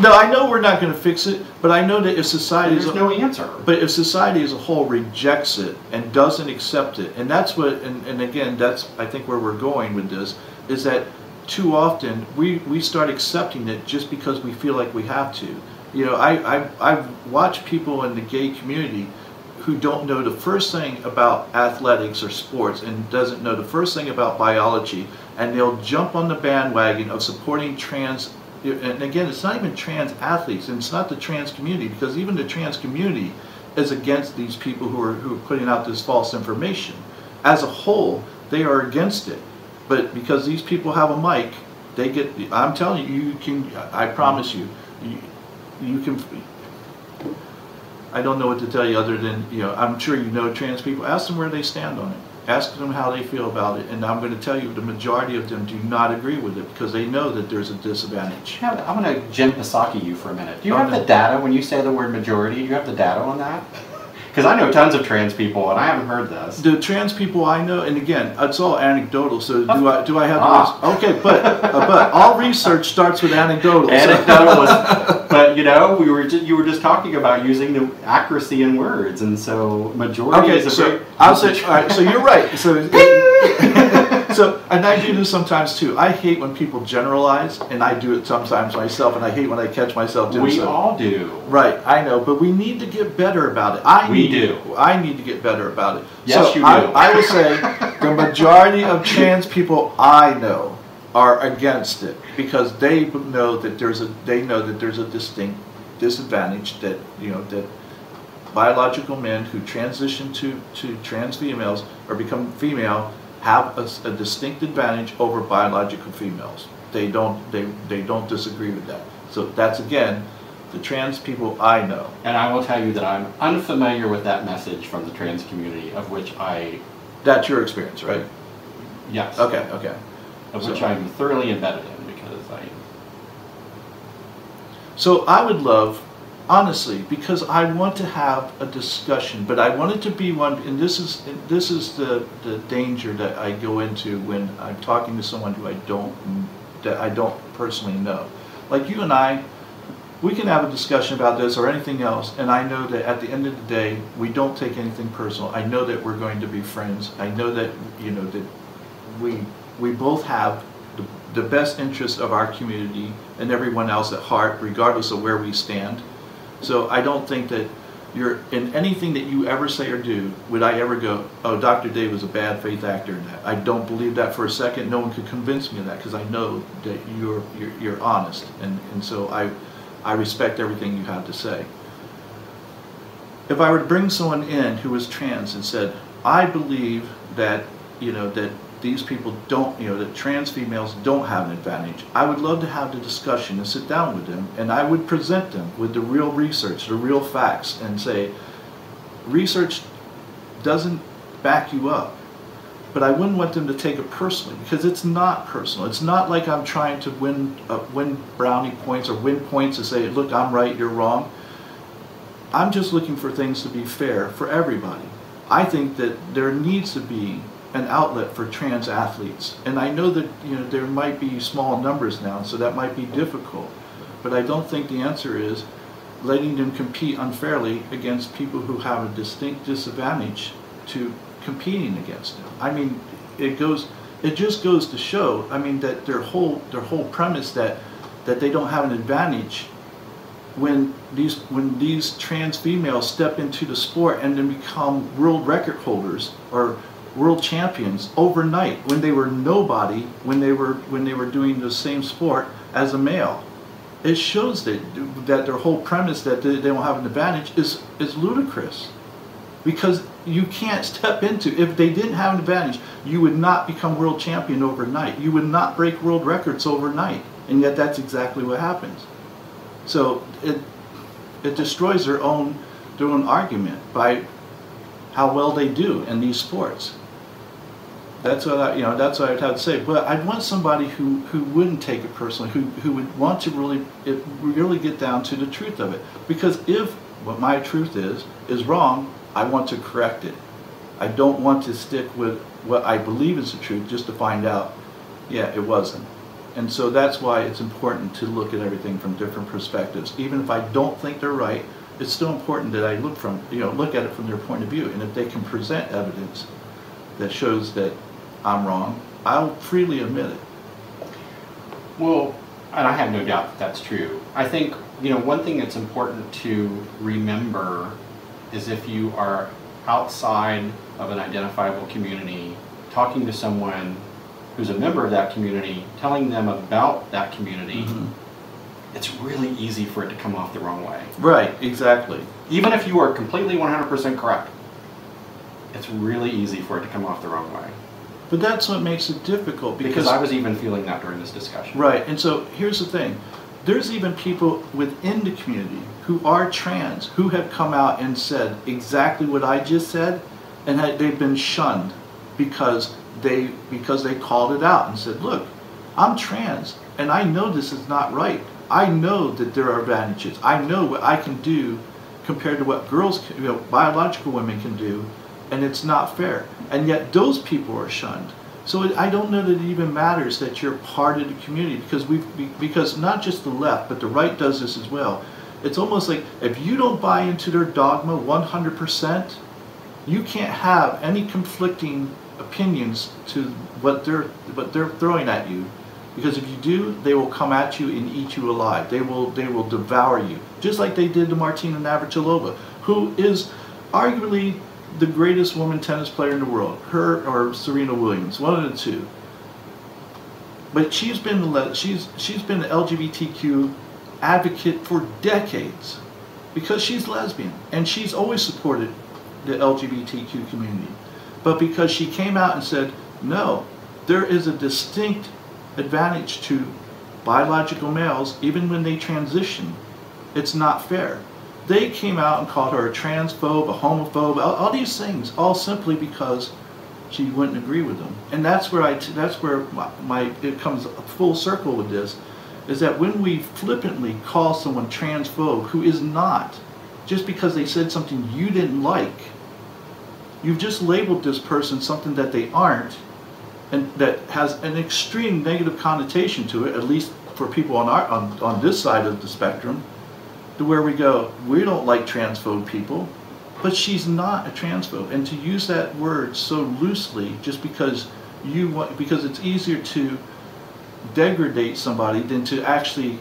Speaker 2: No, I know we're not going to fix it, but I know that if society
Speaker 3: there's no answer.
Speaker 2: But if society as a whole rejects it and doesn't accept it, and that's what, and again, that's I think where we're going with this, is that too often we start accepting it just because we feel like we have to. You know, I've watched people in the gay community who don't know the first thing about athletics or sports and doesn't know the first thing about biology, and they'll jump on the bandwagon of supporting trans. And again, it's not even trans athletes, and it's not the trans community, because even the trans community is against these people who are putting out this false information. As a whole, they are against it. But because these people have a mic, they get. I'm telling you, you can. I promise you, you can. I don't know what to tell you other than, you know, I'm sure you know trans people. Ask them where they stand on it. Ask them how they feel about it, and I'm going to tell you the majority of them do not agree with it because they know that there's a disadvantage.
Speaker 3: I'm going to Jen Psaki you for a minute. Do you have the data when you say the word majority? Do you have the data on that? Because I know tons of trans people, and I haven't heard this.
Speaker 2: The trans people I know, and again, it's all anecdotal. So do I have those? Okay, but all research starts with anecdotal.
Speaker 3: Anecdotal is, but you know, you were just talking about using the accuracy in words, and so majority is a
Speaker 2: so I'll say, all right. So you're right. So and I do this sometimes too. I hate when people generalize, and I do it sometimes myself, and I hate when I catch myself doing so.
Speaker 3: We all do.
Speaker 2: Right, I know, but we need to get better about it. I need to get better about it.
Speaker 3: Yes,
Speaker 2: so
Speaker 3: you do.
Speaker 2: I would say the majority of trans people I know are against it because they know that there's a distinct disadvantage that, you know, that biological men who transition to trans females or become female have a distinct advantage over biological females. They don't disagree with that. So that's, again, the trans people I know.
Speaker 3: And I will tell you that I'm unfamiliar with that message from the trans community, of which
Speaker 2: That's your experience, right?
Speaker 3: Yes.
Speaker 2: Okay.
Speaker 3: Of which I'm thoroughly embedded in because
Speaker 2: So I would love, honestly, because I want to have a discussion, but I want it to be one, and this is the danger that I go into when I'm talking to someone who I don't personally know. Like you and I, we can have a discussion about this or anything else, and I know that at the end of the day, we don't take anything personal. I know that we're going to be friends. I know that, you know, that we both have the best interests of our community and everyone else at heart, regardless of where we stand. So I don't think that you're in anything that you ever say or do would I ever go, oh, Dr. Dave was a bad faith actor in that. I don't believe that for a second. No one could convince me of that because I know that you're honest, and so I respect everything you have to say. If I were to bring someone in who was trans and said, I believe that, you know, that these people don't, you know, that trans females don't have an advantage, I would love to have the discussion and sit down with them, and I would present them with the real research, the real facts, and say, research doesn't back you up. But I wouldn't want them to take it personally, because it's not personal. It's not like I'm trying to win brownie points or win points to say, look, I'm right, you're wrong. I'm just looking for things to be fair for everybody. I think that there needs to be an outlet for trans athletes, and I know that, you know, there might be small numbers now, so that might be difficult. But I don't think the answer is letting them compete unfairly against people who have a distinct disadvantage to competing against them. I mean, it just goes to show, I mean, that their whole premise that they don't have an advantage when these trans females step into the sport and then become world record holders or world champions overnight when they were nobody when they were doing the same sport as a male. it shows that their whole premise that they don't have an advantage is ludicrous. Because you can't step into, if they didn't have an advantage, you would not become world champion overnight. You would not break world records overnight. And yet that's exactly what happens. So it destroys their own argument by how well they do in these sports. That's what that's what I'd have to say. But I'd want somebody who wouldn't take it personally, who would want to really get down to the truth of it. Because if what my truth is wrong, I want to correct it. I don't want to stick with what I believe is the truth just to find out, yeah, it wasn't. And so that's why it's important to look at everything from different perspectives. Even if I don't think they're right, it's still important that I look at it from their point of view. And if they can present evidence that shows that I'm wrong, I'll freely admit it.
Speaker 3: Well, and I have no doubt that that's true. I think, one thing that's important to remember is if you are outside of an identifiable community, talking to someone who's a member of that community, telling them about that community, it's really easy for it to come off the wrong way.
Speaker 2: Right, exactly.
Speaker 3: Even if you are completely 100% correct, it's really easy for it to come off the wrong way.
Speaker 2: But that's what makes it difficult.
Speaker 3: Because I was even feeling that during this discussion.
Speaker 2: Right, and so here's the thing. There's even people within the community who are trans who have come out and said exactly what I just said, and they've been shunned because they called it out and said, look, I'm trans and I know this is not right. I know that there are advantages. I know what I can do compared to what biological women can do, and it's not fair. And yet those people are shunned. So I don't know that it even matters that you're part of the community, because not just the left, but the right does this as well. It's almost like if you don't buy into their dogma 100%, you can't have any conflicting opinions to what they're throwing at you, because if you do, they will come at you and eat you alive. They will devour you, just like they did to Martina Navratilova, who is arguably the greatest woman tennis player in the world, her or Serena Williams, one of the two. But she's been an LGBTQ advocate for decades because she's lesbian, and she's always supported the LGBTQ community. But because she came out and said, no, there is a distinct advantage to biological males even when they transition. It's not fair. They came out and called her a transphobe, a homophobe, all these things, all simply because she wouldn't agree with them. And that's where it comes full circle with this, is that when we flippantly call someone transphobe who is not, just because they said something you didn't like, you've just labeled this person something that they aren't, and that has an extreme negative connotation to it, at least for people on this side of the spectrum, to where we go, we don't like transphobe people, but she's not a transphobe. And to use that word so loosely just because because it's easier to degrade somebody than to actually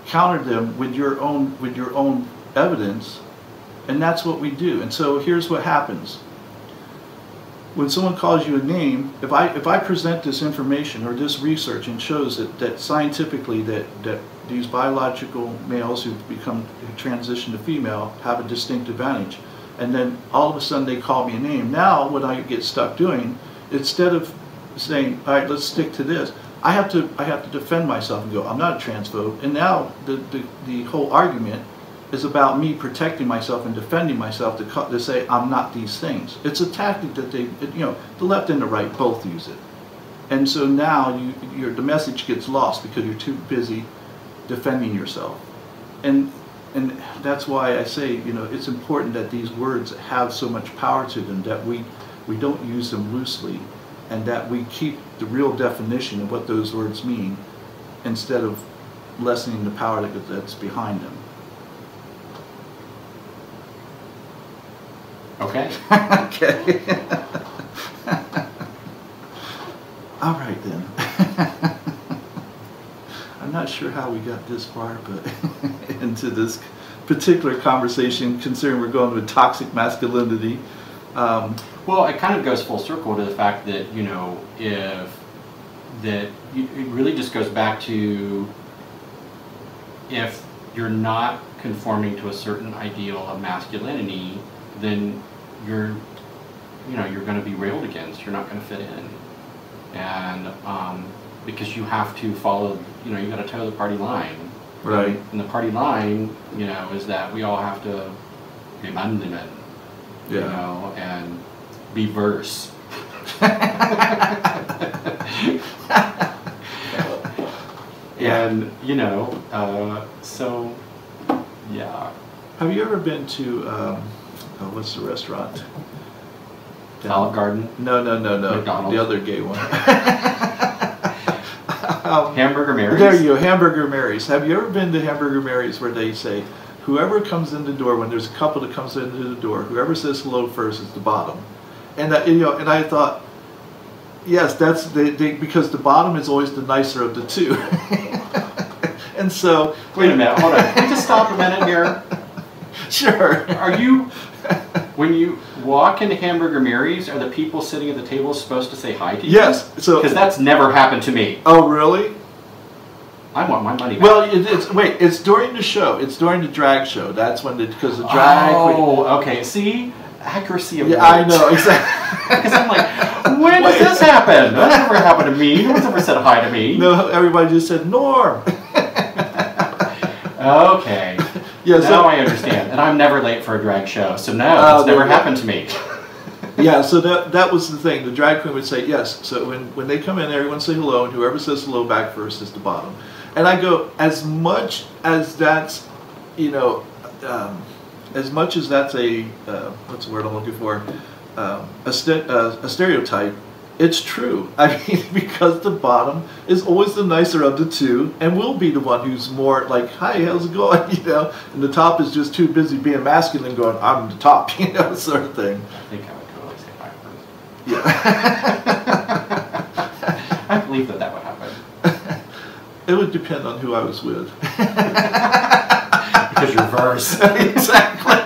Speaker 2: counter them with your own evidence, and that's what we do. And so here's what happens. When someone calls you a name, if I present this information or this research and shows that scientifically that these biological males who transition to female have a distinct advantage, and then all of a sudden they call me a name, now what I get stuck doing, instead of saying, all right, let's stick to this, I have to defend myself and go, I'm not a transphobe. And now the whole argument is about me protecting myself and defending myself to say I'm not these things. It's a tactic that the left and the right both use it. And so now the message gets lost because you're too busy defending yourself. And that's why I say, it's important that these words have so much power to them, that we don't use them loosely, and that we keep the real definition of what those words mean instead of lessening the power that's behind them.
Speaker 3: Okay.
Speaker 2: Okay. All right then. I'm not sure how we got this far, but into this particular conversation, considering we're going with toxic masculinity.
Speaker 3: Well, it kind of goes full circle to the fact that, it really just goes back to if you're not conforming to a certain ideal of masculinity, then you're going to be railed against. You're not going to fit in, and because you have to follow, you got to toe the party line.
Speaker 2: Right.
Speaker 3: And the party line, is that we all have to be manlimen, and be verse. And so yeah.
Speaker 2: Have you ever been to what's the restaurant?
Speaker 3: Olive Garden?
Speaker 2: No.
Speaker 3: McDonald's?
Speaker 2: The other gay one.
Speaker 3: Hamburger Mary's?
Speaker 2: There you go, Hamburger Mary's. Have you ever been to Hamburger Mary's where they say, whoever comes in the door, when there's a couple that comes into the door, whoever says hello first is the bottom. And and I thought, yes, that's because the bottom is always the nicer of the two. And so,
Speaker 3: wait a minute, hold on. Can we just stop a minute here?
Speaker 2: Sure.
Speaker 3: Are you, when you walk into Hamburger Mary's, are the people sitting at the table supposed to say hi to you?
Speaker 2: Yes. So,
Speaker 3: because that's never happened to me.
Speaker 2: Oh, really?
Speaker 3: I want my money back.
Speaker 2: Well, it's during the show. It's during the drag show. That's when because the drag.
Speaker 3: Oh, okay. See, accuracy of words.
Speaker 2: I know exactly.
Speaker 3: Because I'm like, when does this happen? That never happened to me. No one's ever said hi to me.
Speaker 2: No, everybody just said Norm.
Speaker 3: Okay.
Speaker 2: Yeah,
Speaker 3: now I understand. And I'm never late for a drag show, so no, it's never happened to me.
Speaker 2: Yeah, so that was the thing. The drag queen would say yes. So when they come in, everyone say hello, and whoever says hello back first is the bottom. And I go, as much as that's, as much as that's a what's the word I'm looking for, a stereotype. It's true. I mean, because the bottom is always the nicer of the two, and will be the one who's more like, "Hi, how's it going?" And the top is just too busy being masculine, going, "I'm the top," sort of thing.
Speaker 3: I think I would totally say hi first.
Speaker 2: Yeah.
Speaker 3: I believe that would happen.
Speaker 2: It would depend on who I was with.
Speaker 3: Because you're verse.
Speaker 2: Exactly.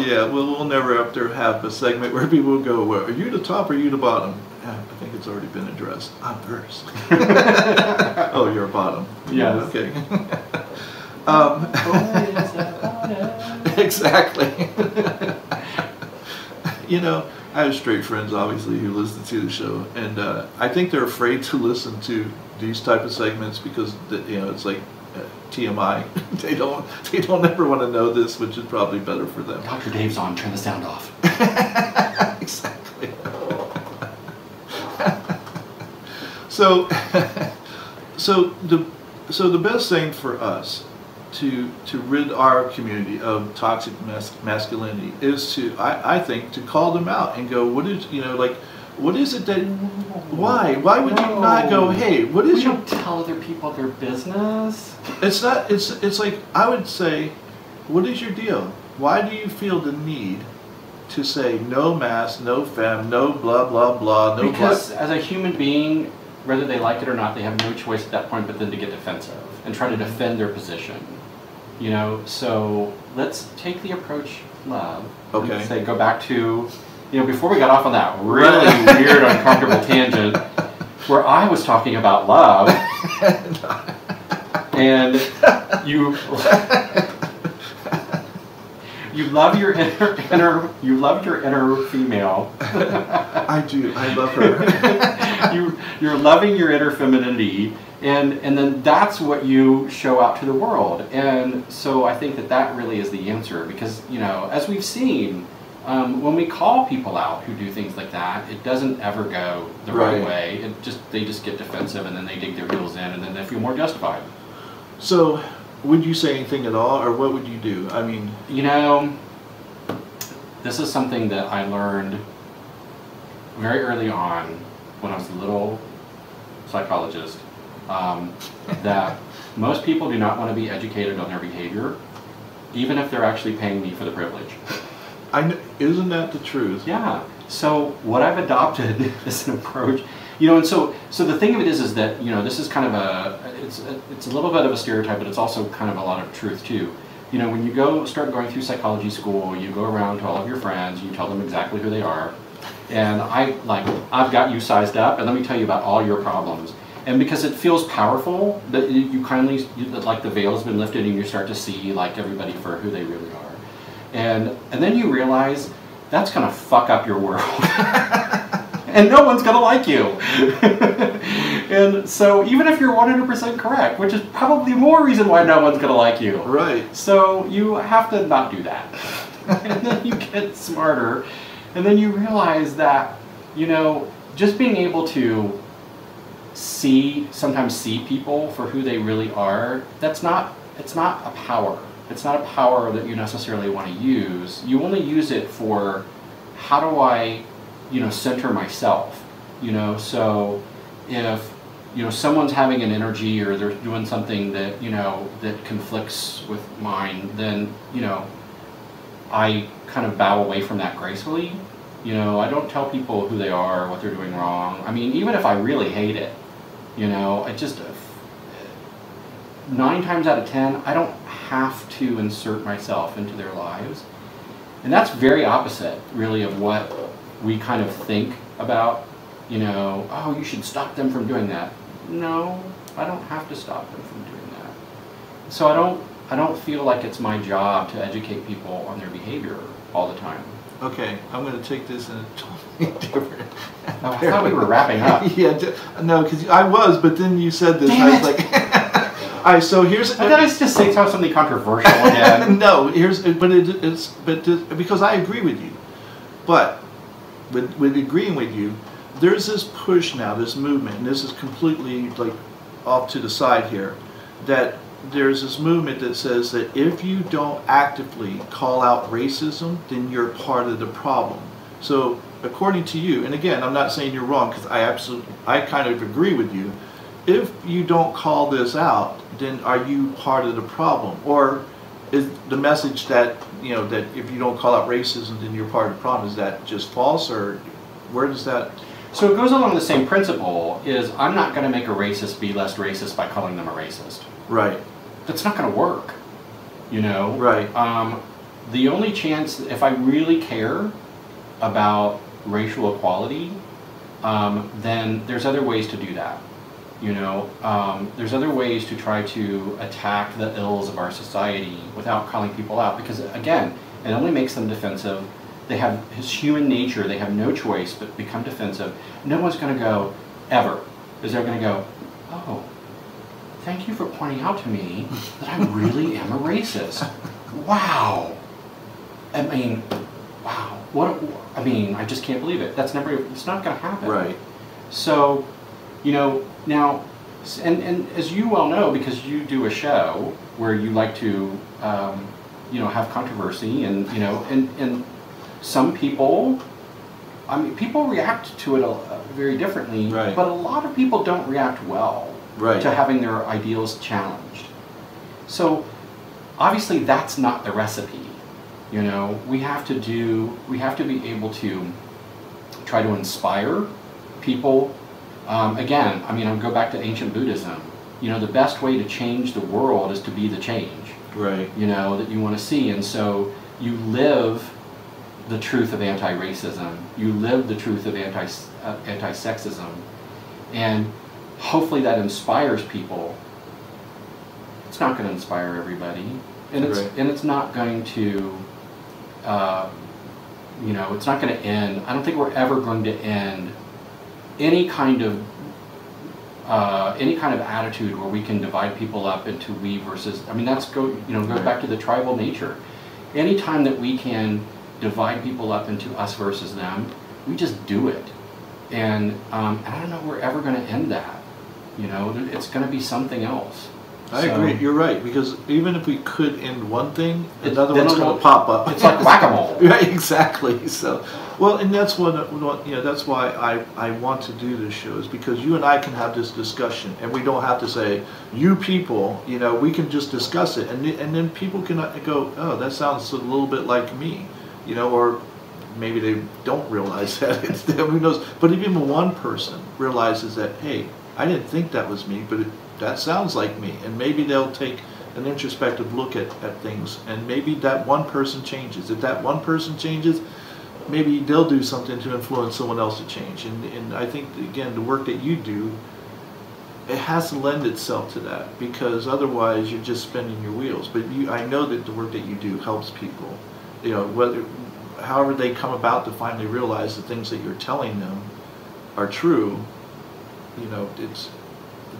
Speaker 2: Yeah, we'll never have to have a segment where people will go, well, are you the top or are you the bottom? I think it's already been addressed. I'm verse. Oh, you're a bottom.
Speaker 3: Yes.
Speaker 2: Okay. Exactly. I have straight friends, obviously, who listen to the show, and I think they're afraid to listen to these type of segments because it's like TMI. They don't ever want to know this, which is probably better for them.
Speaker 3: Dr. Dave's on. Turn the sound off.
Speaker 2: Exactly. So the best thing for us to rid our community of toxic masculinity is to, I think, to call them out and go, what is what is it that, why would you not go, hey, what is
Speaker 3: we
Speaker 2: your...
Speaker 3: don't tell other people their business.
Speaker 2: It's not, it's like, I would say, what is your deal? Why do you feel the need to say no mask, no femme, no blah, blah, blah, no
Speaker 3: Because
Speaker 2: blah?
Speaker 3: as a human being, whether they like it or not, they have no choice at that point but then to get defensive and try to defend their position. So let's take the approach love.
Speaker 2: Okay.
Speaker 3: And say, go back to, before we got off on that really weird, uncomfortable tangent where I was talking about love, and you love your inner female.
Speaker 2: I do. I love her.
Speaker 3: You're loving your inner femininity, and then that's what you show out to the world. And so I think that really is the answer, because as we've seen, when we call people out who do things like that, it doesn't ever go the right way. They just get defensive, and then they dig their heels in, and then they feel more justified.
Speaker 2: So, would you say anything at all, or what would you do? I mean,
Speaker 3: this is something that I learned very early on when I was a little psychologist, that most people do not want to be educated on their behavior, even if they're actually paying me for the privilege.
Speaker 2: Isn't that the truth?
Speaker 3: Yeah. So what I've adopted is an approach, and so the thing of it is that this is kind of it's a little bit of a stereotype, but it's also kind of a lot of truth too. When you start going through psychology school, you go around to all of your friends, you tell them exactly who they are, And I've got you sized up, and let me tell you about all your problems. And because it feels powerful, that like the veil's been lifted, and you start to see like everybody for who they really are. And then you realize that's gonna fuck up your world. And no one's gonna like you. And so even if you're 100% correct, which is probably more reason why no one's gonna like you.
Speaker 2: Right.
Speaker 3: So you have to not do that. And then you get smarter, and then you realize that, you know, just being able to sometimes see people for who they really are, it's not a power. It's not a power that you necessarily want to use. You only use it for, how do I, you know, center myself, you know? So if, you know, someone's having an energy, or they're doing something that, you know, that conflicts with mine, then, you know, I kind of bow away from that gracefully. You know, I don't tell people who they are, what they're doing wrong. I mean, even if I really hate it, you know, I just, 9 times out of 10, I don't have to insert myself into their lives. And that's very opposite, really, of what we kind of think about, you know, oh, you should stop them from doing that. No, I don't have to stop them from doing that. So I don't feel like it's my job to educate people on their behavior all the time.
Speaker 2: Okay, I'm going to take this in a totally different.
Speaker 3: Oh, I thought we were wrapping up.
Speaker 2: Yeah, no, because I was, but then you said this,
Speaker 3: Damn
Speaker 2: and I was like, all right. So here's.
Speaker 3: Did I just say something controversial again?
Speaker 2: No, because I agree with you, but with agreeing with you, there's this push now, this movement, and this is completely like off to the side here, that there's this movement that says that if you don't actively call out racism, then you're part of the problem. So according to you, and again, I'm not saying you're wrong, because I kind of agree with you. If you don't call this out, then are you part of the problem? Or is the message that, you know, that if you don't call out racism, then you're part of the problem, is that just false, or where does that?
Speaker 3: So it goes along the same principle, is I'm not going to make a racist be less racist by calling them a racist.
Speaker 2: Right.
Speaker 3: That's not going to work, you know?
Speaker 2: Right.
Speaker 3: The only chance, if I really care about racial equality, then there's other ways to do that. You know, there's other ways to try to attack the ills of our society without calling people out, because again, it only makes them defensive. They have his human nature, they have no choice but become defensive. No one's going to go, ever, is they're going to go, oh, thank you for pointing out to me that I really am a racist. Wow. I mean, wow. I mean, I just can't believe it. It's not going to happen.
Speaker 2: Right.
Speaker 3: So, you know, now, and as you well know, because you do a show where you like to, you know, have controversy, and, you know, and some people, I mean, people react to it very differently,
Speaker 2: right.
Speaker 3: But a lot of people don't react well.
Speaker 2: Right.
Speaker 3: To having their ideals challenged. So obviously that's not the recipe. You know, we have to be able to try to inspire people. Again, I mean, I'll go back to ancient Buddhism. You know, the best way to change the world is to be the change.
Speaker 2: Right.
Speaker 3: You know, that you want to see. And so you live the truth of anti-racism. You live the truth of anti-sexism. And hopefully that inspires people. It's not going to inspire everybody, and it's not going to, you know, it's not going to end. I don't think we're ever going to end any kind of attitude where we can divide people up into we versus. I mean, goes back to the tribal nature. Anytime that we can divide people up into us versus them, we just do it, and I don't know we're ever going to end that. You know, it's going to be something else.
Speaker 2: I agree. You're right, because even if we could end one thing, another one's going to pop up.
Speaker 3: It's like whack-a-mole.
Speaker 2: Right, exactly. So, well, and that's what you know. That's why I want to do this show, is because you and I can have this discussion, and we don't have to say you people. You know, we can just discuss it, and then people can go, oh, that sounds a little bit like me, you know, or maybe they don't realize that. It's them, who knows? But if even one person realizes that, hey, I didn't think that was me, but that sounds like me. And maybe they'll take an introspective look at things, and maybe that one person changes. If that one person changes, maybe they'll do something to influence someone else to change. And I think, again, the work that you do, it has to lend itself to that, because otherwise you're just spinning your wheels. But I know that the work that you do helps people. You know, however they come about to finally realize the things that you're telling them are true. You know,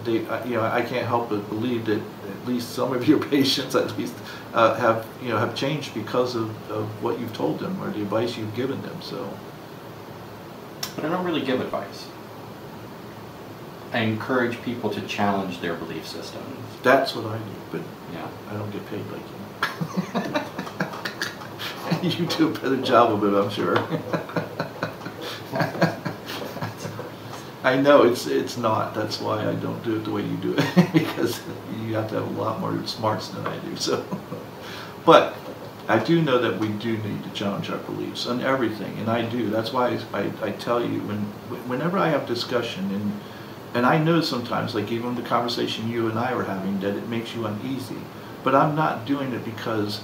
Speaker 2: you know, I can't help but believe that at least some of your patients, at least, have changed because of what you've told them or the advice you've given them. So,
Speaker 3: but I don't really give advice. I encourage people to challenge their belief systems.
Speaker 2: That's what I do, but
Speaker 3: yeah,
Speaker 2: I don't get paid like you. You do a better job of it, I'm sure. I know it's not. That's why I don't do it the way you do it, because you have to have a lot more smarts than I do. So, but I do know that we do need to challenge our beliefs on everything, and I do. That's why I tell you whenever I have discussion, and I know sometimes, like even the conversation you and I were having, that it makes you uneasy. But I'm not doing it because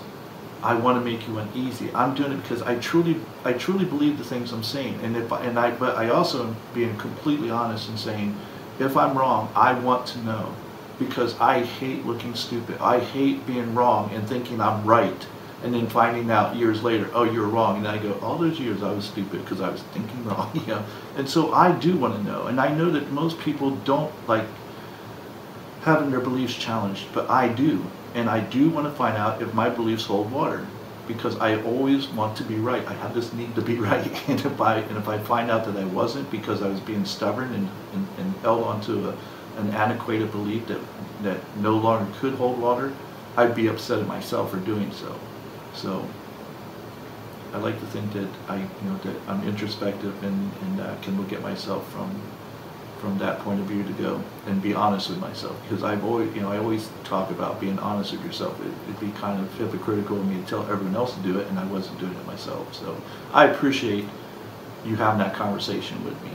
Speaker 2: I want to make you uneasy. I'm doing it because I truly believe the things I'm saying, but I also am being completely honest and saying, if I'm wrong, I want to know, because I hate looking stupid. I hate being wrong and thinking I'm right, and then finding out years later, oh, you're wrong, and I go, all those years I was stupid because I was thinking wrong, you know. And so I do want to know, and I know that most people don't like having their beliefs challenged, but I do. And I do want to find out if my beliefs hold water, because I always want to be right. I have this need to be right, and if I find out that I wasn't, because I was being stubborn and held onto an antiquated belief that no longer could hold water, I'd be upset at myself for doing so. So I like to think that that I'm introspective and can look at myself from that point of view to go and be honest with myself, because I always talk about being honest with yourself. It'd be kind of hypocritical of me to tell everyone else to do it and I wasn't doing it myself. So I appreciate you having that conversation with me.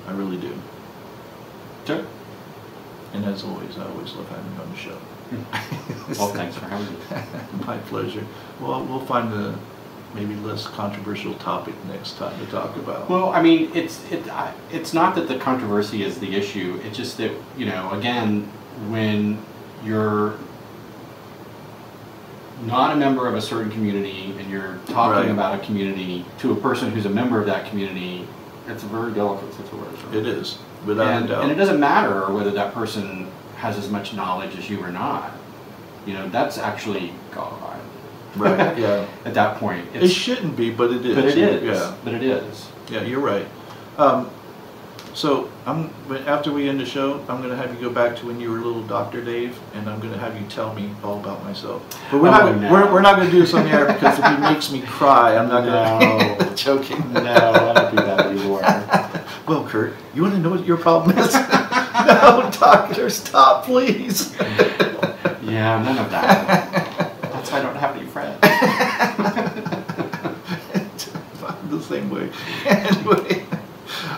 Speaker 2: I really do.
Speaker 3: Sure.
Speaker 2: And as always, I always love having you on the show.
Speaker 3: Well, thanks for having me.
Speaker 2: My pleasure. Well, we'll find a maybe less controversial topic next time to talk about.
Speaker 3: Well, I mean, it's not that the controversy is the issue. It's just that, you know, again, when you're not a member of a certain community and you're talking about a community to a person who's a member of that community, it's a very delicate situation.
Speaker 2: It is, without a doubt.
Speaker 3: And it doesn't matter whether that person has as much knowledge as you or not. You know, that's actually God.
Speaker 2: Right, yeah.
Speaker 3: At that point.
Speaker 2: It shouldn't be, but it is.
Speaker 3: But it is.
Speaker 2: Yeah.
Speaker 3: But it is.
Speaker 2: Yeah, you're right. So after we end the show, I'm going to have you go back to when you were little Dr. Dave, and I'm going to have you tell me all about myself. But we're not going to do this on the air, because if he makes me cry, I'm not going to. Joking.
Speaker 3: No, I don't do that anymore.
Speaker 2: Well, Kurt, you want to know what your problem is? No, doctor, stop, please.
Speaker 3: Yeah, none of that. That's why I don't have any friends.
Speaker 2: I'm the same way. Anyway.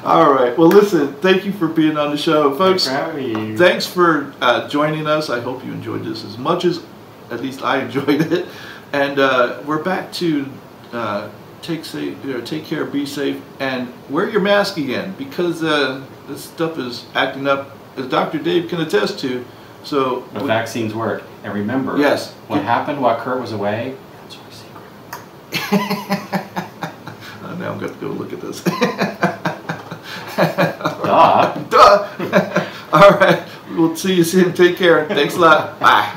Speaker 2: All right. Well, listen, thank you for being on the show. Folks, thanks for joining us. I hope you enjoyed this as much as at least I enjoyed it. And we're back to take care, be safe, and wear your mask again, because this stuff is acting up, as Dr. Dave can attest to. So
Speaker 3: the vaccines work. And remember,
Speaker 2: yes,
Speaker 3: what happened while Kurt was away, that's our secret.
Speaker 2: Now I'm going to go look at this.
Speaker 3: Duh.
Speaker 2: Duh. All right. We'll see you soon. Take care. Thanks a lot. Bye.